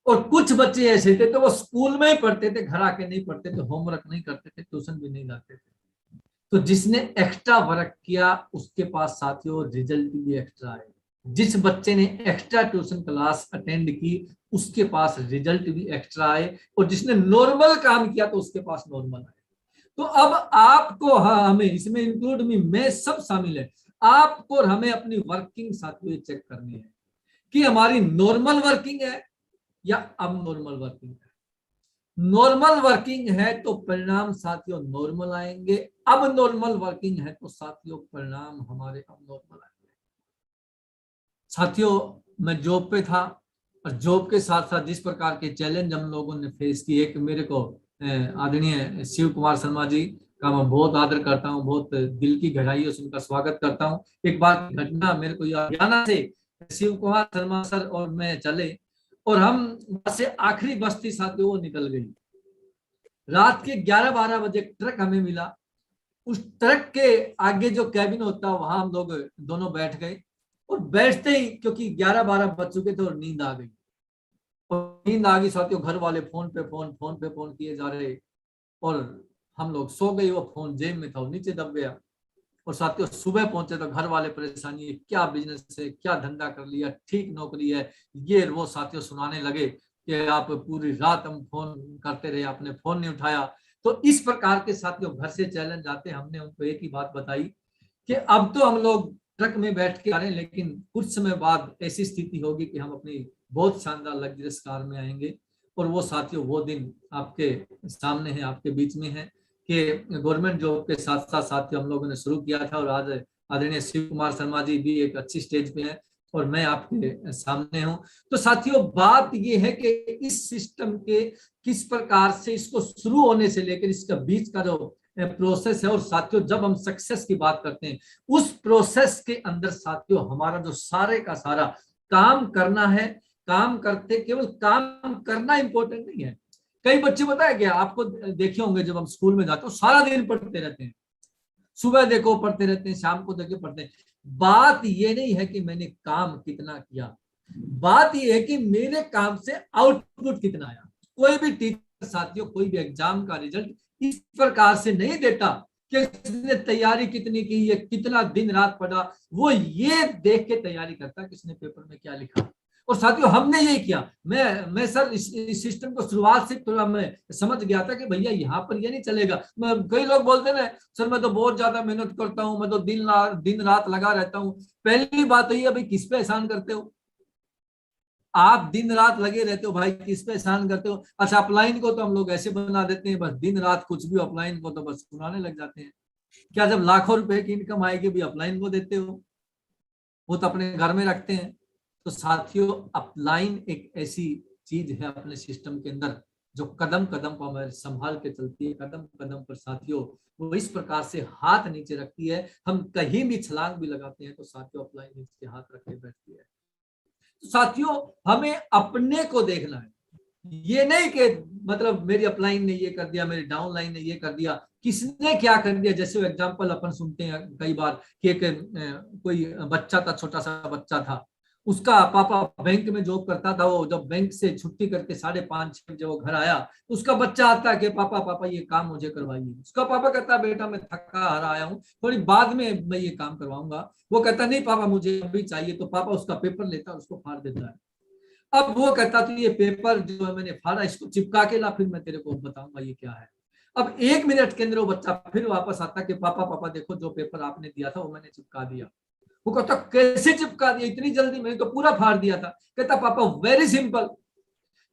और कुछ बच्चे ऐसे थे तो वो स्कूल में ही पढ़ते थे, घर आके नहीं पढ़ते थे, होमवर्क नहीं करते थे, ट्यूशन भी नहीं जाते थे। तो जिसने एक्स्ट्रा वर्क किया उसके पास साथियों रिजल्ट भी एक्स्ट्रा आए। जिस बच्चे ने एक्स्ट्रा ट्यूशन क्लास अटेंड की उसके पास रिजल्ट भी एक्स्ट्रा आए, और जिसने नॉर्मल काम किया तो उसके पास नॉर्मल आए। तो अब आपको, हमें इसमें इंक्लूड मी, मैं सब शामिल है, आपको और हमें अपनी वर्किंग साथियों चेक करनी है कि हमारी नॉर्मल वर्किंग है या अब नॉर्मल वर्किंग है। नॉर्मल वर्किंग है तो परिणाम साथियों नॉर्मल आएंगे, अब नॉर्मल वर्किंग है तो साथियों परिणाम हमारे अब नॉर्मल आएंगे। साथियों, मैं जॉब पे था, और जॉब के साथ साथ जिस प्रकार के चैलेंज हम लोगों ने फेस किए, एक मेरे को आदरणीय शिव कुमार शर्मा जी का मैं बहुत आदर करता हूँ, बहुत दिल की गहराइयों से उनका स्वागत करता हूँ। एक बार घटना मेरे को हरियाणा से शिव कुमार शर्मा सर और मैं चले, और हम वहां से आखिरी बस्ती साथियों वो निकल गई। रात के 11-12 बजे ट्रक हमें मिला। उस ट्रक के आगे जो कैबिन होता है वहां हम लोग दोनों बैठ गए, और बैठते ही क्योंकि 11-12 बज चुके थे और नींद आ गई, और नींद आ गई साथियों, घर वाले फोन किए जा रहे, और हम लोग सो गए। वो फोन जेब में था, वो नीचे दब गया। और साथियों सुबह पहुंचे तो घर वाले परेशानी है, क्या बिजनेस है, क्या धंधा कर लिया, ठीक नौकरी है, ये वो साथियों सुनाने लगे कि आप पूरी रात हम फोन करते रहे, आपने फोन नहीं उठाया। तो इस प्रकार के साथियों घर से चैलेंज आते। हमने उनको एक ही बात बताई कि अब तो हम लोग ट्रक में बैठ के आ रहे हैं, लेकिन कुछ समय बाद ऐसी स्थिति होगी कि हम अपनी बहुत शानदार लग्जरियस कार में आएंगे। और वो साथियों वो दिन आपके सामने है, आपके बीच में है, कि गवर्नमेंट जॉब के साथ साथ साथियों हम लोगों ने शुरू किया था, और आज आदरणीय शिव कुमार शर्मा जी भी एक अच्छी स्टेज पे हैं और मैं आपके सामने हूं। तो साथियों बात ये है कि इस सिस्टम के किस प्रकार से इसको शुरू होने से लेकर इसका बीच का जो प्रोसेस है, और साथियों जब हम सक्सेस की बात करते हैं उस प्रोसेस के अंदर साथियों हमारा जो सारे का सारा काम करना है, काम करते केवल काम करना इंपॉर्टेंट नहीं है। कई बच्चे पता है क्या, आपको देखे होंगे जब हम स्कूल में जाते हो सारा दिन पढ़ते रहते हैं, सुबह देखो पढ़ते रहते हैं, शाम को देखो पढ़ते हैं। बात ये नहीं है कि मैंने काम कितना किया, बात ये है कि मेरे काम से आउटपुट कितना आया। कोई भी टीचर साथियों कोई भी एग्जाम का रिजल्ट इस प्रकार से नहीं देता कि इसने तैयारी कितनी की है, कितना दिन रात पढ़ा, वो ये देख के तैयारी करता कि इसने पेपर में क्या लिखा। और साथियों हमने यही किया। मैं सर इस सिस्टम को शुरुआत से थोड़ा मैं समझ गया था कि भैया यहाँ पर ये नहीं चलेगा। कई लोग बोलते ना सर मैं तो बहुत ज्यादा मेहनत करता हूँ, मैं तो दिन रात लगा रहता हूँ। पहली बात तो ये भाई किस पे एहसान करते हो? आप दिन रात लगे रहते हो भाई, किस पे एहसान करते हो? अच्छा अपलाइन को तो हम लोग ऐसे बना देते हैं, बस दिन रात कुछ भी, अपलाइन को तो बस सुनाने लग जाते हैं। क्या जब लाखों रुपए की इनकम आएगी भी अपलाइन को देते हो? वो तो अपने घर में रखते हैं। तो साथियों अपलाइन एक ऐसी चीज है अपने सिस्टम के अंदर जो कदम कदम पर हमें संभाल के चलती है, कदम कदम पर साथियों वो इस प्रकार से हाथ नीचे रखती है। हम कहीं भी छलांग भी लगाते हैं तो साथियों अपलाइन नीचे हाथ रख के बैठती है। तो साथियों हमें अपने को देखना है, ये नहीं कि मतलब मेरी अपलाइन ने ये कर दिया, मेरी डाउनलाइन ने ये कर दिया, किसने क्या कर दिया। जैसे वो एग्जाम्पल अपन सुनते हैं कई बार कि एक कोई बच्चा था, छोटा सा बच्चा था, उसका पापा बैंक में जॉब करता था। वो जब बैंक से छुट्टी करके 5:30-6 बजे वो घर आया तो उसका बच्चा आता है कि पापा पापा ये काम मुझे करवाइए। उसका पापा कहता है बेटा मैं थका हारा आया हूँ, थोड़ी बाद में मैं ये काम करवाऊंगा। वो कहता नहीं पापा मुझे अभी चाहिए। तो पापा उसका पेपर लेता है, उसको फाड़ देता है। अब वो कहता तो ये पेपर जो है मैंने फाड़ा, इसको चिपका के ला, फिर मैं तेरे को बताऊंगा ये क्या है। अब 1 मिनट के अंदर वो बच्चा फिर वापस आता कि पापा पापा देखो जो पेपर आपने दिया था वो मैंने चिपका दिया। वो कहता कैसे चिपका दिया इतनी जल्दी, मैंने तो पूरा फाड़ दिया था। कहता पापा वेरी सिंपल,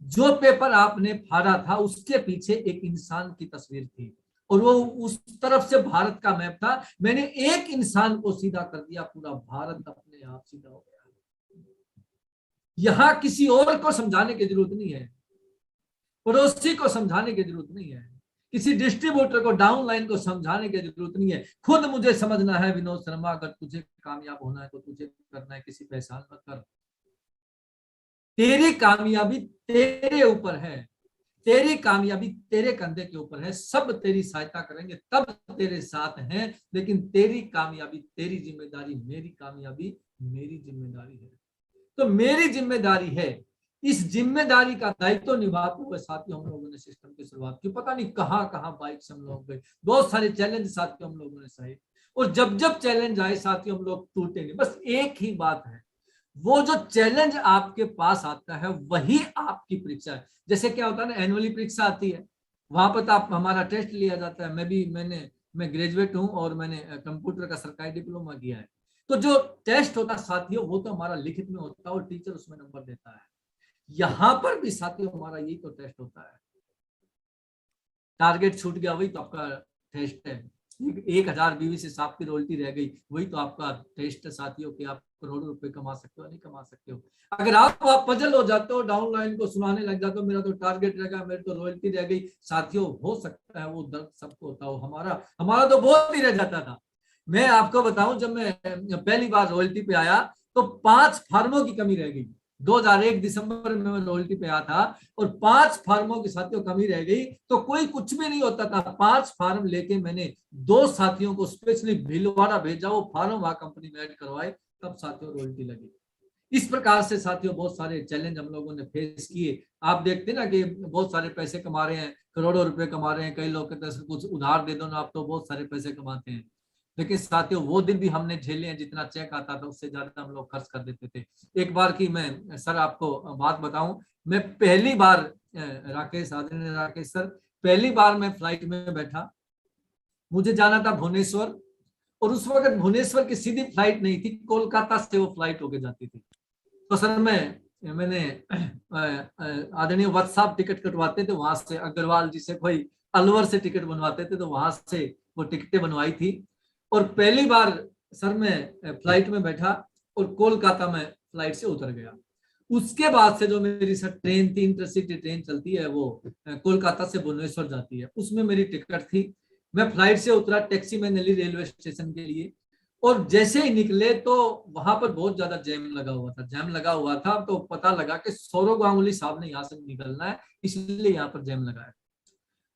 जो पेपर आपने फाड़ा था उसके पीछे एक इंसान की तस्वीर थी और वो उस तरफ से भारत का मैप था। मैंने एक इंसान को सीधा कर दिया, पूरा भारत अपने आप सीधा हो गया। यहां किसी और को समझाने की जरूरत नहीं है, पड़ोसी को समझाने की जरूरत नहीं है, किसी डिस्ट्रीब्यूटर को डाउनलाइन को समझाने की जरूरत नहीं है। खुद मुझे समझना है विनोद शर्मा, अगर तुझे कामयाब होना है तो तुझे करना है, किसी पे एहसान मत कर। तेरी कामयाबी तेरे ऊपर है, तेरी कामयाबी तेरे कंधे के ऊपर है। सब तेरी सहायता करेंगे, तब तेरे साथ हैं, लेकिन तेरी कामयाबी तेरी जिम्मेदारी, मेरी कामयाबी मेरी जिम्मेदारी है। तो मेरी जिम्मेदारी है, इस जिम्मेदारी का दायित्व निभाते हुए साथियों हम लोगों ने सिस्टम की शुरुआत की। पता नहीं कहां कहां बाइक से हम लोग गए, बहुत सारे चैलेंज साथियों हम लोगों ने सहे। और जब जब चैलेंज आए साथियों हम लोग टूटे नहीं। बस एक ही बात है, वो जो चैलेंज आपके पास आता है वही आपकी परीक्षा है। जैसे क्या होता है ना, एनुअली परीक्षा आती है, वहां पर तो आप हमारा टेस्ट लिया जाता है। मैं ग्रेजुएट हूं और मैंने कंप्यूटर का सरकारी डिप्लोमा किया है। तो जो टेस्ट होता है साथियों वो तो हमारा लिखित में होता है और टीचर उसमें नंबर देता है। यहां पर भी साथियों हमारा यही तो टेस्ट होता है। टारगेट छूट गया वही तो आपका टेस्ट है। 1,000 बीवी से सांप की रोल्टी रह गई, वही तो आपका टेस्ट है साथियों कि आप करोड़ों रुपए कमा सकते हो नहीं कमा सकते हो। अगर आप पजल हो जाते हो, डाउनलाइन को सुनाने लग जाते हो मेरा तो टारगेट रह गया, मेरी तो रॉयल्टी रह गई, साथियों हो सकता है वो दर्द सबको होता हो। हमारा हमारा तो बहुत ही रह जाता था। मैं आपको बताऊं, जब मैं पहली बार रॉयल्टी पे आया तो 5 फार्मों की कमी रह गई। 2001 दिसंबर में मैं रॉयल्टी पे आया था और 5 फार्मों की साथियों कमी रह गई। तो कोई कुछ भी नहीं होता था, 5 फार्म लेके मैंने 2 साथियों को स्पेशली भीलवाड़ा भेजा, वो फार्म वहां कंपनी में ऐड करवाए, तब साथियों रॉयल्टी लगी। इस प्रकार से साथियों बहुत सारे चैलेंज हम लोगों ने फेस किए। आप देखते ना कि बहुत सारे पैसे कमा रहे हैं, करोड़ों रुपए कमा रहे हैं, कई लोग कहते हैं कुछ उधार दे दो ना आप तो बहुत सारे पैसे कमाते हैं। लेकिन साथियों वो दिन भी हमने झेले हैं, जितना चेक आता था उससे ज्यादा हम लोग खर्च कर देते थे। एक बार की मैं सर आपको बात बताऊं, मैं पहली बार राकेश, आदरणीय राकेश सर, पहली बार मैं फ्लाइट में बैठा, मुझे जाना था भुवनेश्वर। और उस वक्त भुवनेश्वर की सीधी फ्लाइट नहीं थी, कोलकाता से वो फ्लाइट होके जाती थी। तो सर मैंने आदरणीय वत्स साहब टिकट कटवाते थे वहां से, अग्रवाल जी से, कोई अलवर से टिकट बनवाते थे तो वहां से वो टिकटें बनवाई थी। और पहली बार सर मैं फ्लाइट में बैठा और कोलकाता में फ्लाइट से उतर गया। उसके बाद से जो मेरी सर ट्रेन थी, इंटरसिटी ट्रेन चलती है, वो कोलकाता से भुवनेश्वर जाती है, उसमें मेरी टिकट थी। मैं फ्लाइट से उतरा, टैक्सी में नली रेलवे स्टेशन के लिए, और जैसे ही निकले तो वहां पर बहुत ज्यादा जैम लगा हुआ था। जैम लगा हुआ था तो पता लगा कि सौरव गांगुली साहब ने यहाँ से निकलना है, इसलिए यहाँ पर जैम लगा है।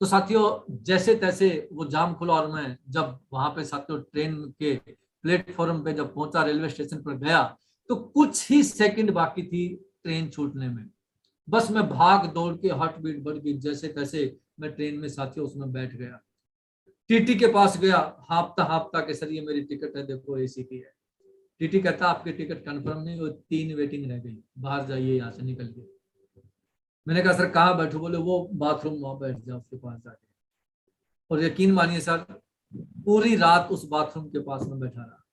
तो साथियों जैसे तैसे वो जाम खुला और मैं जब वहां पे साथियों ट्रेन के प्लेटफॉर्म पे जब पहुंचा, रेलवे स्टेशन पर गया, तो कुछ ही सेकंड बाकी थी ट्रेन छूटने में। बस मैं भाग दौड़ के हार्ट बीट बढ़ गई, जैसे तैसे मैं ट्रेन में साथियों उसमें बैठ गया। टीटी के पास गया, हाँपता हाँपता के सर ये मेरी टिकट है देखो एसी की है। टीटी कहता आपकी टिकट कंफर्म नहीं, वो 3 वेटिंग रह गई, बाहर जाइए यहाँ से निकल के। मैंने कहा सर कहाँ बैठू, बोले वो बाथरूम वहां बैठ जाओ उसके पास जाके। और यकीन मानिए सर, पूरी रात उस बाथरूम के पास में बैठा रहा।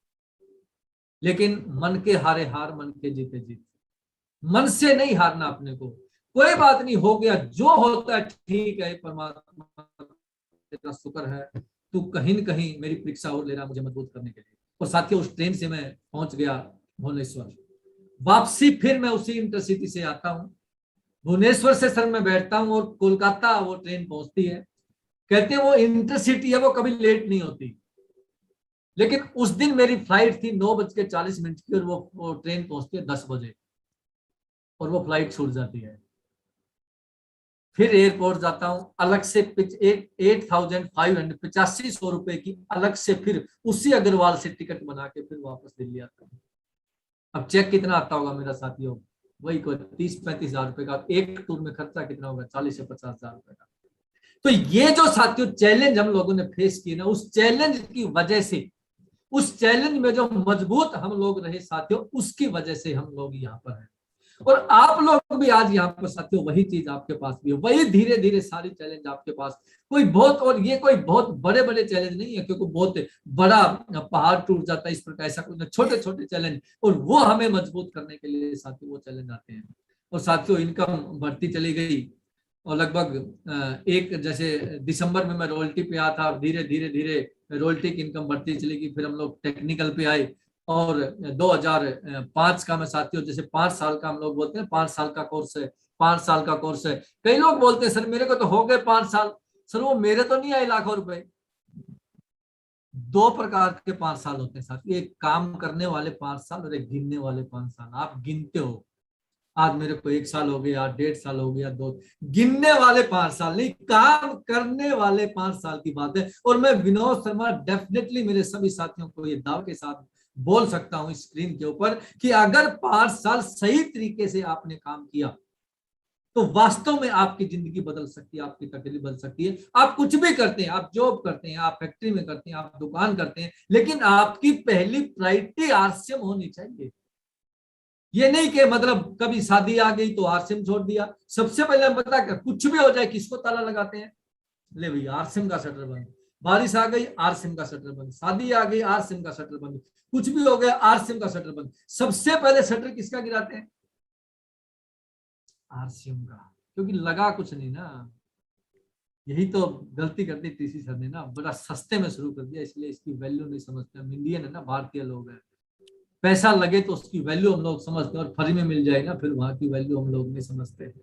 लेकिन मन के हारे हार, मन के जीते जीत। मन से नहीं हारना अपने को। कोई बात नहीं, हो गया जो होता है ठीक है, परमात्मा तेरा शुक्र है, तू कहीं न कहीं मेरी परीक्षा और ले रहा मुझे मजबूत करने के लिए। और साथियों उस ट्रेन से मैं पहुंच गया भुवनेश्वर। वापसी फिर मैं उसी इंटरसिटी से आता हूँ, भुवनेश्वर से सर मैं बैठता हूँ और कोलकाता वो ट्रेन पहुंचती है। कहते हैं वो इंटरसिटी है, वो कभी लेट नहीं होती। लेकिन उस दिन मेरी फ्लाइट थी 9:40 की और वो ट्रेन पहुंचती है 10 बजे और वो फ्लाइट छूट जाती है। फिर एयरपोर्ट जाता हूँ, अलग से 8,585 रुपए की अलग से फिर उसी अग्रवाल से टिकट बना के फिर वापस दिल्ली आता हूँ। अब चेक कितना आता होगा मेरा साथियों, वही कोई 30-35 हजार रुपए का। एक टूर में खर्चा कितना होगा, 40 से 50 हजार रुपए का। तो ये जो साथियों चैलेंज हम लोगों ने फेस किए ना, उस चैलेंज की वजह से, उस चैलेंज में जो मजबूत हम लोग रहे साथियों, उसकी वजह से हम लोग यहाँ पर हैं। और आप लोग भी आज यहाँ पर साथियों वही चीज आपके पास भी है, वही धीरे धीरे सारी चैलेंज आपके पास। कोई बहुत, और ये कोई बहुत बड़े बड़े चैलेंज नहीं है, क्योंकि बहुत बड़ा पहाड़ टूट जाता है इस प्रकार, ऐसा कुछ, छोटे छोटे चैलेंज, और वो हमें मजबूत करने के लिए साथियों वो चैलेंज आते हैं। और साथियों इनकम बढ़ती चली गई, और लगभग एक, जैसे दिसंबर में मैं रॉयल्टी पे आया था, धीरे धीरे धीरे रॉयल्टी की इनकम बढ़ती चली गई। फिर हम लोग टेक्निकल पे आए, और 2005 का मैं साथियों, जैसे 5 साल का हम लोग बोलते हैं, 5 साल का कोर्स है, 5 साल का कोर्स है। कई लोग बोलते हैं सर मेरे को तो हो गए 5 साल। सर वो मेरे तो नहीं आए लाखों रुपए। 2 प्रकार के 5 साल होते हैं साथियों, एक काम करने वाले 5 साल और एक गिनने वाले 5 साल। आप गिनते हो, आज मेरे को 1 साल हो गया, 1.5 साल हो गया, 2। गिनने वाले 5 साल नहीं, काम करने वाले 5 साल की बात है। और मैं विनोद शर्मा डेफिनेटली मेरे सभी साथियों को ये दावे के साथ बोल सकता हूं स्क्रीन के ऊपर कि अगर 5 साल सही तरीके से आपने काम किया तो वास्तव में आपकी जिंदगी बदल सकती है, आपकी तकदीर बदल सकती है। आप कुछ भी करते हैं, आप जॉब करते हैं, आप फैक्ट्री में करते हैं, आप दुकान करते हैं, लेकिन आपकी पहली प्रायोरिटी आरसीएम होनी चाहिए। ये नहीं कि मतलब कभी शादी आ गई तो आरसीएम छोड़ दिया। सबसे पहले हम पता कर, कुछ भी हो जाए किसको ताला लगाते हैं, ले भैया आरसीएम का शटर बंद। बारिश आ गई आरसीएम का शटर बंद, शादी आ गई आरसीएम का शटर बंद, कुछ भी हो गया आरसीएम का शटर बंद। सबसे पहले शटर किसका गिराते हैं, आरसीएम का, क्योंकि लगा कुछ नहीं ना। यही तो गलती कर दी टीसी सर ने ना, बड़ा सस्ते में शुरू कर दिया, इसलिए इसकी वैल्यू नहीं समझते। हम इंडियन है ना, भारतीय लोग हैं, पैसा लगे तो उसकी वैल्यू हम लोग समझते हैं, और फ्री में मिल जाए ना फिर वहां की वैल्यू हम लोग नहीं समझते।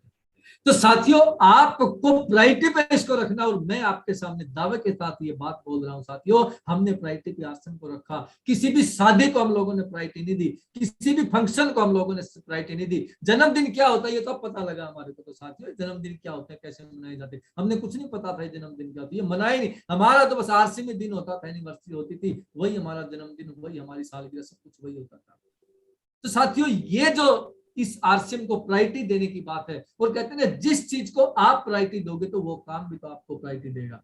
तो साथियों आपको प्रायोरिटी पे इसको रखना, और मैं आपके सामने दावे के साथ ये बात बोल रहा हूं साथियों, हमने प्रायोरिटी पे आसन को रखा। किसी भी शादी को हम लोगों ने प्रायोरिटी नहीं दी, किसी भी फंक्शन को हम लोगों ने प्रायोरिटी नहीं दी। जन्मदिन क्या होता है ये तो पता लगा हमारे को। तो साथियों जन्मदिन क्या होता है, कैसे मनाए जाते, हमने कुछ नहीं पता था जन्मदिन क्या होती है, मनाए नहीं। हमारा तो बस आरसी में दिन होता था, एनिवर्सरी होती थी, वही हमारा जन्मदिन, वही हमारी सालगिरह, सब कुछ वही होता था। तो साथियों ये जो इस आरसीएम को प्रायोरिटी देने की बात है, और कहते हैं जिस चीज को आप प्रायोरिटी दोगे तो वो काम भी तो आपको प्रायोरिटी देगा।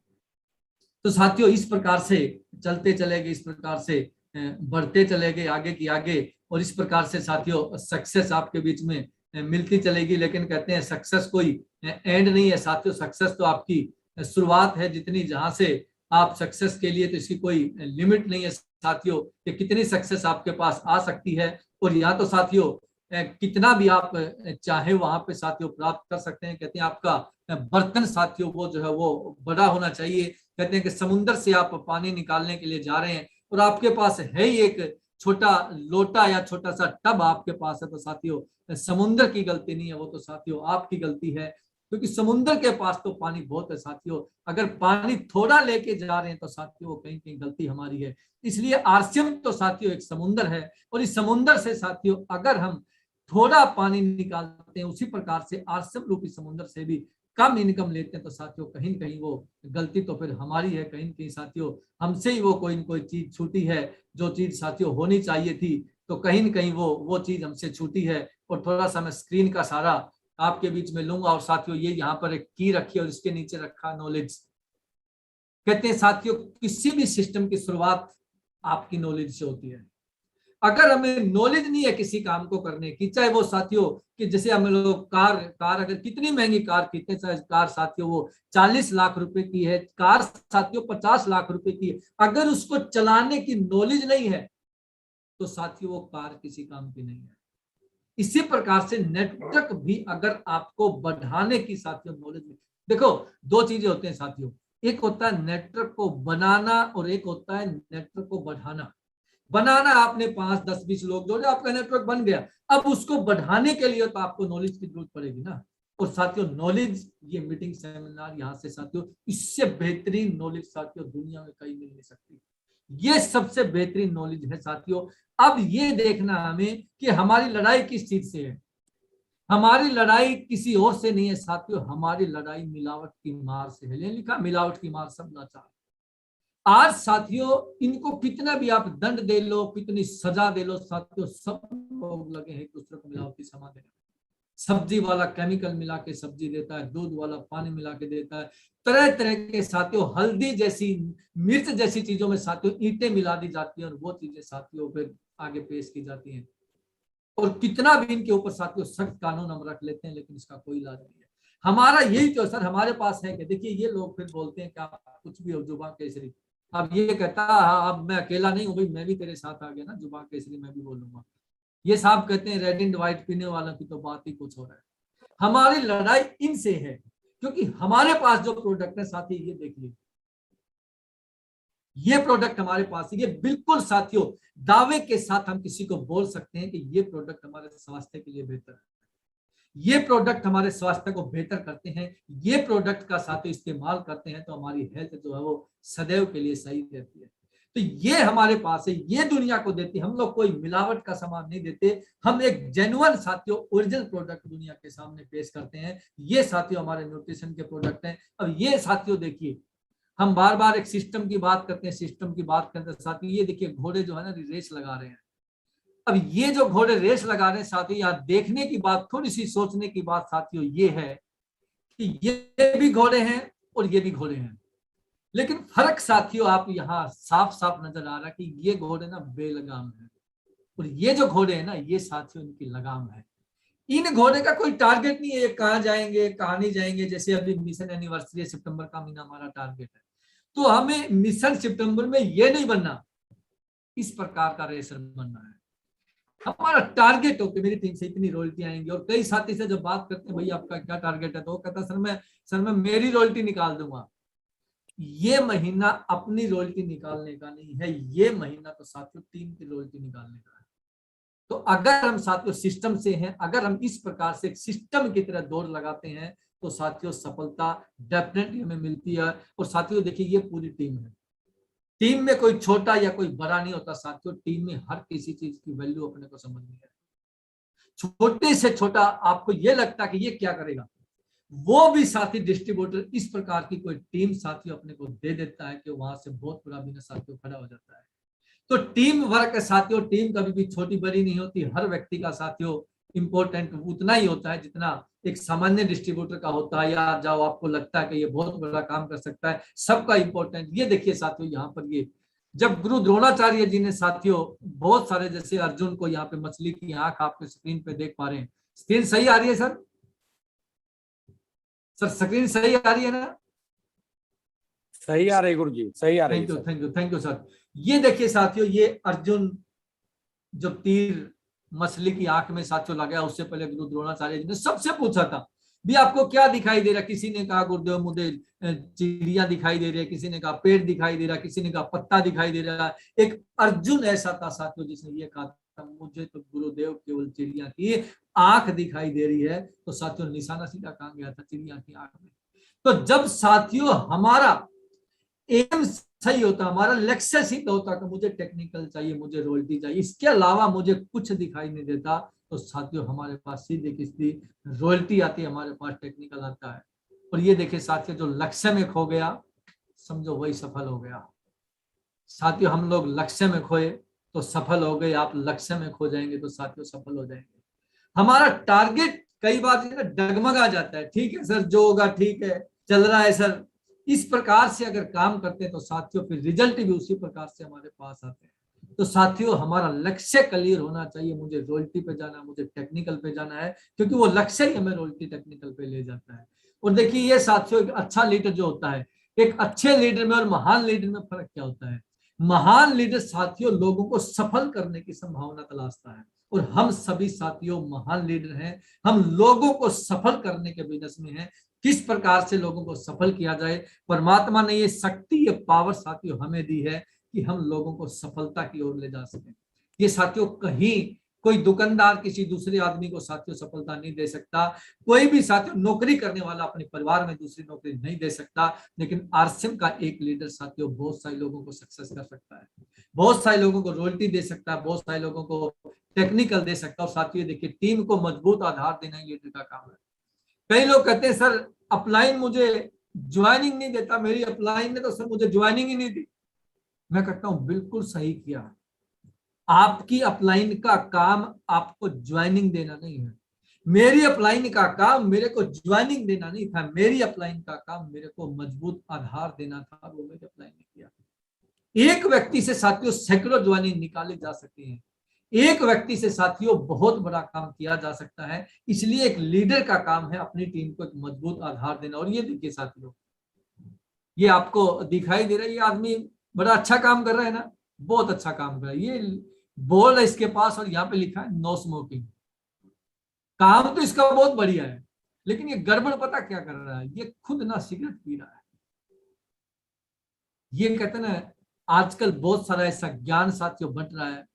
तो साथियों इस प्रकार से चलते चले गए, इस प्रकार से बढ़ते चले गए आगे की आगे, और इस प्रकार से साथियों सक्सेस आपके बीच में मिलती चलेगी। लेकिन कहते हैं सक्सेस कोई एंड नहीं है साथियों, सक्सेस तो आपकी शुरुआत है। जितनी जहां से आप सक्सेस के लिए, तो इसकी कोई लिमिट नहीं है साथियों कि कितनी सक्सेस आपके पास आ सकती है। और यहाँ तो साथियों कितना भी आप चाहे वहां पे साथियों प्राप्त कर सकते हैं। कहते हैं आपका बर्तन साथियों वो जो है वो बड़ा होना चाहिए। कहते हैं कि समुद्र से आप पानी निकालने के लिए जा रहे हैं, और आपके पास है ही एक छोटा लोटा या छोटा सा टब आपके पास है, तो साथियों समुद्र की गलती नहीं है, वो तो साथियों आपकी गलती है। क्योंकि समुद्र के पास तो पानी बहुत है साथियों, अगर पानी थोड़ा लेके जा रहे हैं तो साथियों कहीं कहीं गलती हमारी है। इसलिए आरसीएम तो साथियों एक समुद्र है, और इस समुद्र से साथियों अगर हम थोड़ा पानी निकालते हैं, उसी प्रकार से आरसीएम रूपी समुद्र से भी कम इनकम लेते हैं, तो साथियों कहीं न कहीं वो गलती तो फिर हमारी है। कहीं न कहीं साथियों हमसे ही वो कोई न कोई चीज छूटी है, जो चीज साथियों होनी चाहिए थी, तो कहीं न कहीं वो चीज हमसे छूटी है। और थोड़ा सा मैं स्क्रीन का सहारा आपके बीच में लूंगा, और साथियों ये यहाँ पर एक की रखी है और इसके नीचे रखा नॉलेज। कहते हैं साथियों किसी भी सिस्टम की शुरुआत आपकी नॉलेज से होती है। अगर हमें नॉलेज नहीं है किसी काम को करने की, चाहे वो साथियों कि जैसे हम लोग कार अगर कितनी महंगी कार, कितने कार साथियों वो 40 लाख रुपए की है, कार साथियों 50 लाख रुपए की है, अगर उसको चलाने की नॉलेज नहीं है तो साथियों वो कार किसी काम की नहीं है। इसी प्रकार से नेटवर्क भी अगर आपको बढ़ाने की साथियों नॉलेज में, देखो 2 चीजें होते हैं साथियों, एक होता है नेटवर्क को बनाना और एक होता है नेटवर्क को बढ़ाना। बनाना आपने 5, 10, 20 लोग जोड़े, आपका नेटवर्क बन गया। अब उसको बढ़ाने के लिए तो आपको नॉलेज की जरूरत पड़ेगी ना। और साथियों नॉलेज, ये मीटिंग सेमिनार यहाँ से साथियों, इससे बेहतरीन नॉलेज साथियों दुनिया में कहीं मिल नहीं सकती। ये सबसे बेहतरीन नॉलेज है साथियों। अब ये देखना हमें कि हमारी लड़ाई किस चीज से है। हमारी लड़ाई किसी और से नहीं है साथियों, हमारी लड़ाई मिलावट की मार से है। लिखा मिलावट की मार सब लाचार। आज साथियों इनको कितना भी आप दंड दे लो, कितनी सजा दे लो साथियों, सब लोग लगे हैं एक दूसरे को मिलावटी सामान देने। सब्जी वाला केमिकल मिला के सब्जी देता है, दूध वाला पानी मिला के देता है, तरह तरह के साथियों हल्दी जैसी, मिर्च जैसी चीजों में साथियों ईंटें मिला दी जाती है और वो चीजें साथियों फिर आगे पेश की जाती हैं। और कितना भी इनके ऊपर साथियों सख्त कानून हम रख लेते हैं, लेकिन इसका कोई इलाज नहीं है। हमारा यही तो सर हमारे पास है कि देखिए ये लोग फिर बोलते हैं कि आप कुछ भी हो, जुबान केसरी। अब ये कहता है अब मैं अकेला नहीं हूं भाई, मैं भी तेरे साथ आ गया ना, जुबान केसरी मैं भी बोलूंगा। ये साहब कहते हैं रेड एंड व्हाइट पीने वालों की तो बात ही कुछ हो रहा है। हमारी लड़ाई इनसे है, क्योंकि हमारे पास जो प्रोडक्ट है साथी ये देखिए, ये प्रोडक्ट हमारे पास है, ये बिल्कुल साथियों दावे के साथ हम किसी को बोल सकते हैं कि ये प्रोडक्ट हमारे स्वास्थ्य के लिए बेहतर है, ये प्रोडक्ट हमारे स्वास्थ्य को बेहतर करते हैं, ये प्रोडक्ट का साथियों इस्तेमाल करते हैं तो हमारी हेल्थ जो है वो सदैव के लिए सही रहती है। तो ये हमारे पास है, ये दुनिया को देती है। हम लोग कोई मिलावट का सामान नहीं देते, हम एक जेन्युइन साथियों ओरिजिनल प्रोडक्ट दुनिया के सामने पेश करते हैं। ये साथियों हमारे न्यूट्रिशन के प्रोडक्ट हैं। अब ये साथियों देखिए, हम बार बार एक सिस्टम की बात करते हैं, सिस्टम की बात करते हैं साथियों, ये देखिए घोड़े जो है ना रेस लगा रहे हैं। अब ये जो घोड़े रेस लगा रहे हैं साथियों, यहाँ देखने की बात, थोड़ी सी सोचने की बात साथियों ये है कि ये भी घोड़े हैं और ये भी घोड़े हैं, लेकिन फर्क साथियों आप यहाँ साफ साफ नजर आ रहा है कि ये घोड़े ना बेलगाम है और ये जो घोड़े हैं ना ये साथियों इनकी लगाम है। इन घोड़े का कोई टारगेट नहीं है, ये कहाँ जाएंगे कहाँ नहीं जाएंगे। जैसे अभी मिशन एनिवर्सरी सितंबर का महीना हमारा टारगेट है, तो हमें मिशन सितंबर में ये नहीं बनना, इस प्रकार का रेसर बनना है। हमारा टारगेट हो कि मेरी टीम से इतनी रॉयल्टी आएंगी। और कई साथी से जब बात करते हैं भाई आपका क्या टारगेट है, तो वो कहता सर मैं मेरी रॉयल्टी निकाल दूंगा। ये महीना अपनी रॉयल्टी निकालने का नहीं है, ये महीना तो साथियों टीम की रॉयल्टी निकालने का है। तो अगर हम साथियों सिस्टम से हैं, अगर हम इस प्रकार से एक सिस्टम की तरह दौड़ लगाते हैं तो साथियों सफलता डेफिनेटली हमें मिलती है। और साथियों देखिए ये पूरी टीम है, टीम में कोई छोटा या कोई बड़ा नहीं होता साथियों, टीम में हर किसी चीज की वैल्यू अपने को समझनी है। छोटे से छोटा आपको ये लगता है कि ये क्या करेगा, वो भी साथी डिस्ट्रीब्यूटर इस प्रकार की कोई टीम साथियों अपने को दे देता है कि वहां से बहुत बड़ा बिजनेस साथियों खड़ा हो जाता है। तो टीम वर्क साथियों, टीम कभी भी छोटी बड़ी नहीं होती, हर व्यक्ति का साथियों इंपॉर्टेंट उतना ही होता है जितना एक सामान्य डिस्ट्रीब्यूटर का होता है, या जाओ आपको लगता है कि ये बहुत बड़ा काम कर सकता है, सबका इंपॉर्टेंट। ये देखिए साथियों यहाँ पर ये जब गुरु द्रोणाचार्य जी ने साथियों बहुत सारे, जैसे अर्जुन को यहाँ पे मछली की आंख आपके स्क्रीन पे देख पा रहे हैं, स्क्रीन सही आ रही है सर? सर स्क्रीन सही आ रही है ना? सही आ रही गुरु जी, सही आ रही है सर। Thank you sir. ये देखिए साथियों, ये अर्जुन जब तीर मछली की आंख में साथियों लगाया, उससे पहले गुरु द्रोणाचार्य जी ने सबसे पूछा था भी आपको क्या दिखाई दे रहा। किसी ने कहा गुरुदेव मुझे चिड़िया दिखाई दे रही है, किसी ने कहा पेड़ दिखाई दे रहा, किसी ने कहा पत्ता दिखाई दे रहा। एक अर्जुन ऐसा था साथियों जिसने ये कहा था मुझे तो गुरुदेव केवल चिड़िया की आंख दिखाई दे रही है। तो साथियों निशाना सीधा कहा गया था चिड़िया की आंख में। तो जब साथियों हमारा एम सही होता, हमारा लक्ष्य सिद्ध होता कि मुझे टेक्निकल चाहिए, मुझे रॉयल्टी चाहिए, इसके अलावा मुझे कुछ दिखाई नहीं देता, तो साथियों हमारे पास सीधे किसकी रॉयल्टी आती है, हमारे पास टेक्निकल आता है। और ये देखिए साथियों जो लक्ष्य में खो गया समझो वही सफल हो गया। साथियों हम लोग लक्ष्य में खोए तो सफल हो गए, आप लक्ष्य में खो जाएंगे तो साथियों सफल हो जाएंगे। हमारा टारगेट कई बार डगमगा जाता है, ठीक है सर जो होगा ठीक है चल रहा है सर, इस प्रकार से अगर काम करते हैं तो साथियों फिर रिजल्ट भी उसी प्रकार से हमारे पास आते हैं। तो साथियों हमारा लक्ष्य क्लियर होना चाहिए, मुझे रॉयल्टी पे जाना है, मुझे टेक्निकल पे जाना है, क्योंकि वो लक्ष्य ही हमें रॉयल्टी टेक्निकल पे ले जाता है। और देखिए ये साथियों एक अच्छा लीडर जो होता है, एक अच्छे लीडर में और महान लीडर में फर्क क्या होता है। महान लीडर साथियों लोगों को सफल करने की संभावना तलाशता है, और हम सभी साथियों महान लीडर हैं, हम लोगों को सफल करने के बिजनेस में हैं। किस प्रकार से लोगों को सफल किया जाए, परमात्मा ने ये शक्ति ये पावर साथियों हमें दी है कि हम लोगों को सफलता की ओर ले जा सकें। ये साथियों कहीं कोई दुकानदार किसी दूसरे आदमी को साथियों सफलता नहीं दे सकता, कोई भी साथियों नौकरी करने वाला अपने परिवार में दूसरी नौकरी नहीं दे सकता, लेकिन आरसीएम का एक लीडर साथियों बहुत सारे लोगों को सक्सेस कर सकता है, बहुत सारे लोगों को रॉयल्टी दे सकता है, बहुत सारे लोगों को टेक्निकल दे सकता है। और साथियों देखिए, टीम को मजबूत आधार देना लीडर का काम है। कई लोग कहते हैं सर अपलाइन मुझे ज्वाइनिंग नहीं देता, मेरी अपलाइन ने तो सर मुझे ज्वाइनिंग ही नहीं दी। मैं कहता हूं बिल्कुल सही किया। आपकी अपलाइन का काम आपको ज्वाइनिंग देना नहीं है। मेरी अपलाइन का काम मेरे को ज्वाइनिंग देना नहीं था, मेरी अपलाइन का काम मेरे को मजबूत आधार देना था, वो मेरी अपलाइन ने किया। एक व्यक्ति से साथियों सैकड़ों ज्वाइनिंग निकाले जा सकते हैं, एक व्यक्ति से साथियों बहुत बड़ा काम किया जा सकता है। इसलिए एक लीडर का काम है अपनी टीम को एक मजबूत आधार देना। और ये देखिए साथियों, ये आपको दिखाई दे रहा है, ये आदमी बड़ा अच्छा काम कर रहा है ना, बहुत अच्छा काम कर रहा है। ये बोर्ड है इसके पास और यहाँ पे लिखा है नो स्मोकिंग। काम तो इसका बहुत बढ़िया है, लेकिन ये गड़बड़ पता क्या कर रहा है, ये खुद ना सिगरेट पी रहा है। ये कहते ना, आजकल बहुत सारा ऐसा ज्ञान साथियों बंट रहा है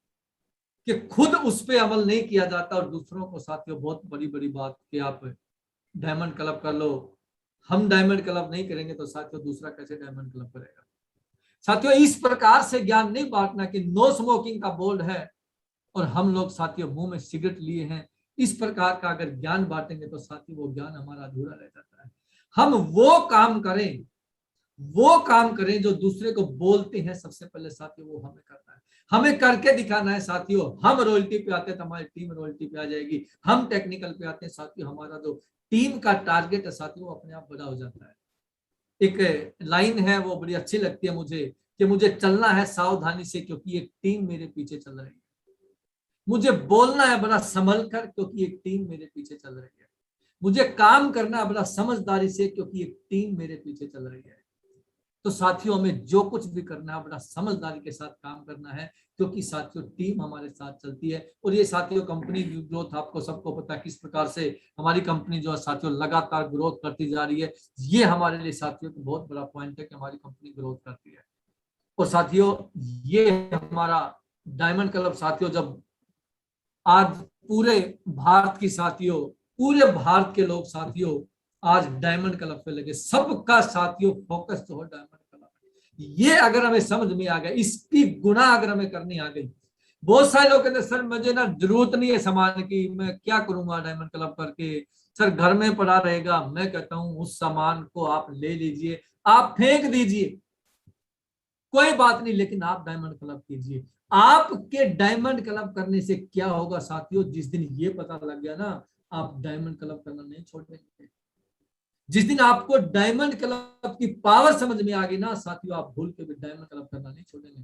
कि खुद उस पर अमल नहीं किया जाता और दूसरों को साथियों बहुत बड़ी बड़ी बात कि आप डायमंड क्लब कर लो, हम डायमंड क्लब नहीं करेंगे तो साथियों दूसरा कैसे डायमंड क्लब करेगा। साथियों इस प्रकार से ज्ञान नहीं बांटना कि नो स्मोकिंग का बोर्ड है और हम लोग साथियों मुंह में सिगरेट लिए हैं। इस प्रकार का अगर ज्ञान बांटेंगे तो साथियों वो ज्ञान हमारा अधूरा रह जाता है। हम वो काम करें जो दूसरे को बोलते हैं, सबसे पहले साथियों वो हमें करना है, हमें करके दिखाना है। साथियों हम रॉयल्टी पे आते हैं तो हमारी टीम रॉयल्टी पे आ जाएगी, हम टेक्निकल पे आते हैं साथियों हमारा जो टीम का टारगेट है साथियों वो अपने आप बड़ा हो जाता है। एक लाइन है वो बड़ी अच्छी लगती है मुझे कि मुझे चलना है सावधानी से क्योंकि एक टीम मेरे पीछे चल रही है। मुझे बोलना है बड़ा संभल कर क्योंकि एक टीम मेरे पीछे चल रही है। मुझे काम करना है बड़ा समझदारी से क्योंकि एक टीम मेरे पीछे चल रही है। तो साथियों हमें जो कुछ भी करना है बड़ा समझदारी के साथ काम करना है क्योंकि साथियों टीम हमारे साथ चलती है। और ये साथियों कंपनी की ग्रोथ आपको सबको पता है किस प्रकार से हमारी कंपनी जो है साथियों लगातार ग्रोथ करती जा रही है। ये हमारे लिए साथियों को बहुत बड़ा पॉइंट है कि हमारी कंपनी ग्रोथ करती है। और साथियों ये हमारा डायमंड क्लब साथियों जब आज पूरे भारत की साथियों, पूरे भारत के लोग साथियों आज डायमंड क्लब पे लगे, सबका साथियों फोकस तो हो डायमंड क्लब। ये अगर हमें समझ में आ गया, इसकी गुना अगर हमें करनी आ गई। बहुत सारे लोग कहते हैं सर मुझे ना जरूरत नहीं है सामान की, मैं क्या करूंगा डायमंड क्लब करके, सर घर में पड़ा रहेगा। मैं कहता हूं उस सामान को आप ले लीजिए, आप फेंक दीजिए, कोई बात नहीं, लेकिन आप डायमंड क्लब कीजिए। आपके डायमंड क्लब करने से क्या होगा साथियों, जिस दिन ये पता लग गया ना, आप डायमंड क्लब करना नहीं छोड़ेंगे। जिस दिन आपको डायमंड क्लब की पावर समझ में आ गई ना साथियों, आप भूल के भी डायमंड क्लब करना नहीं छोड़ेंगे।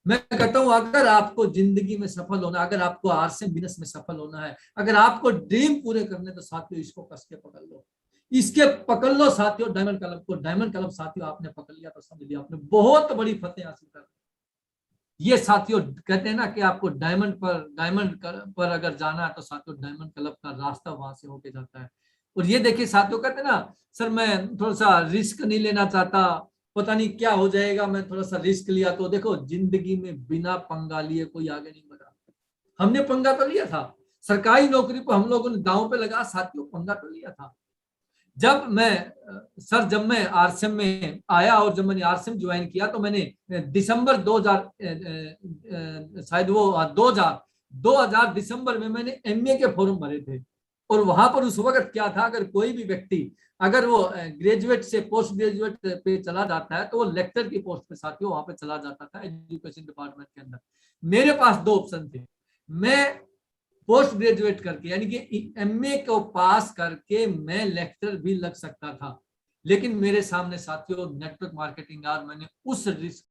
मैं कहता हूं अगर आपको जिंदगी में सफल होना, अगर आपको आरसीएम बिजनेस में सफल होना है, अगर आपको ड्रीम पूरे करने तो साथियों इसको कस के पकड़ लो, इसके पकड़ लो साथियों डायमंड क्लब को। डायमंड क्लब साथियों आपने पकड़ लिया तो समझ लिया आपने बहुत बड़ी फतेह हासिल कर। ये साथियों कहते हैं ना कि आपको डायमंड पर अगर जाना है तो साथियों डायमंड क्लब का रास्ता वहां से होके जाता है। और ये देखिए साथियों कहते हैं ना सर मैं थोड़ा सा रिस्क नहीं लेना चाहता, पता नहीं क्या हो जाएगा, मैं थोड़ा सा रिस्क लिया। तो देखो जिंदगी में बिना पंगा लिए कोई आगे नहीं बढ़ा। हमने पंगा तो लिया था, सरकारी नौकरी पर हम लोगों ने दांव पे लगा साथियों, पंगा तो लिया था। जब मैं आरसीएम में आया और जब मैंने आरसीएम ज्वाइन किया तो मैंने दिसंबर 2000 शायद वो 2000 दिसंबर में मैंने एमए के फॉर्म भरे थे। और वहां पर उस वक्त क्या था, अगर कोई भी व्यक्ति अगर वो ग्रेजुएट से पोस्ट ग्रेजुएट पे चला जाता है तो वो लेक्चर की पोस्ट पे साथियों वहां पे चला जाता था एजुकेशन डिपार्टमेंट के अंदर। मेरे पास दो ऑप्शन थे, मैं पोस्ट ग्रेजुएट करके यानी कि एमए को पास करके मैं लेक्चर भी लग सकता था, लेकिन मेरे सामने साथियों नेटवर्क मार्केटिंग, आज मैंने उस रिस्क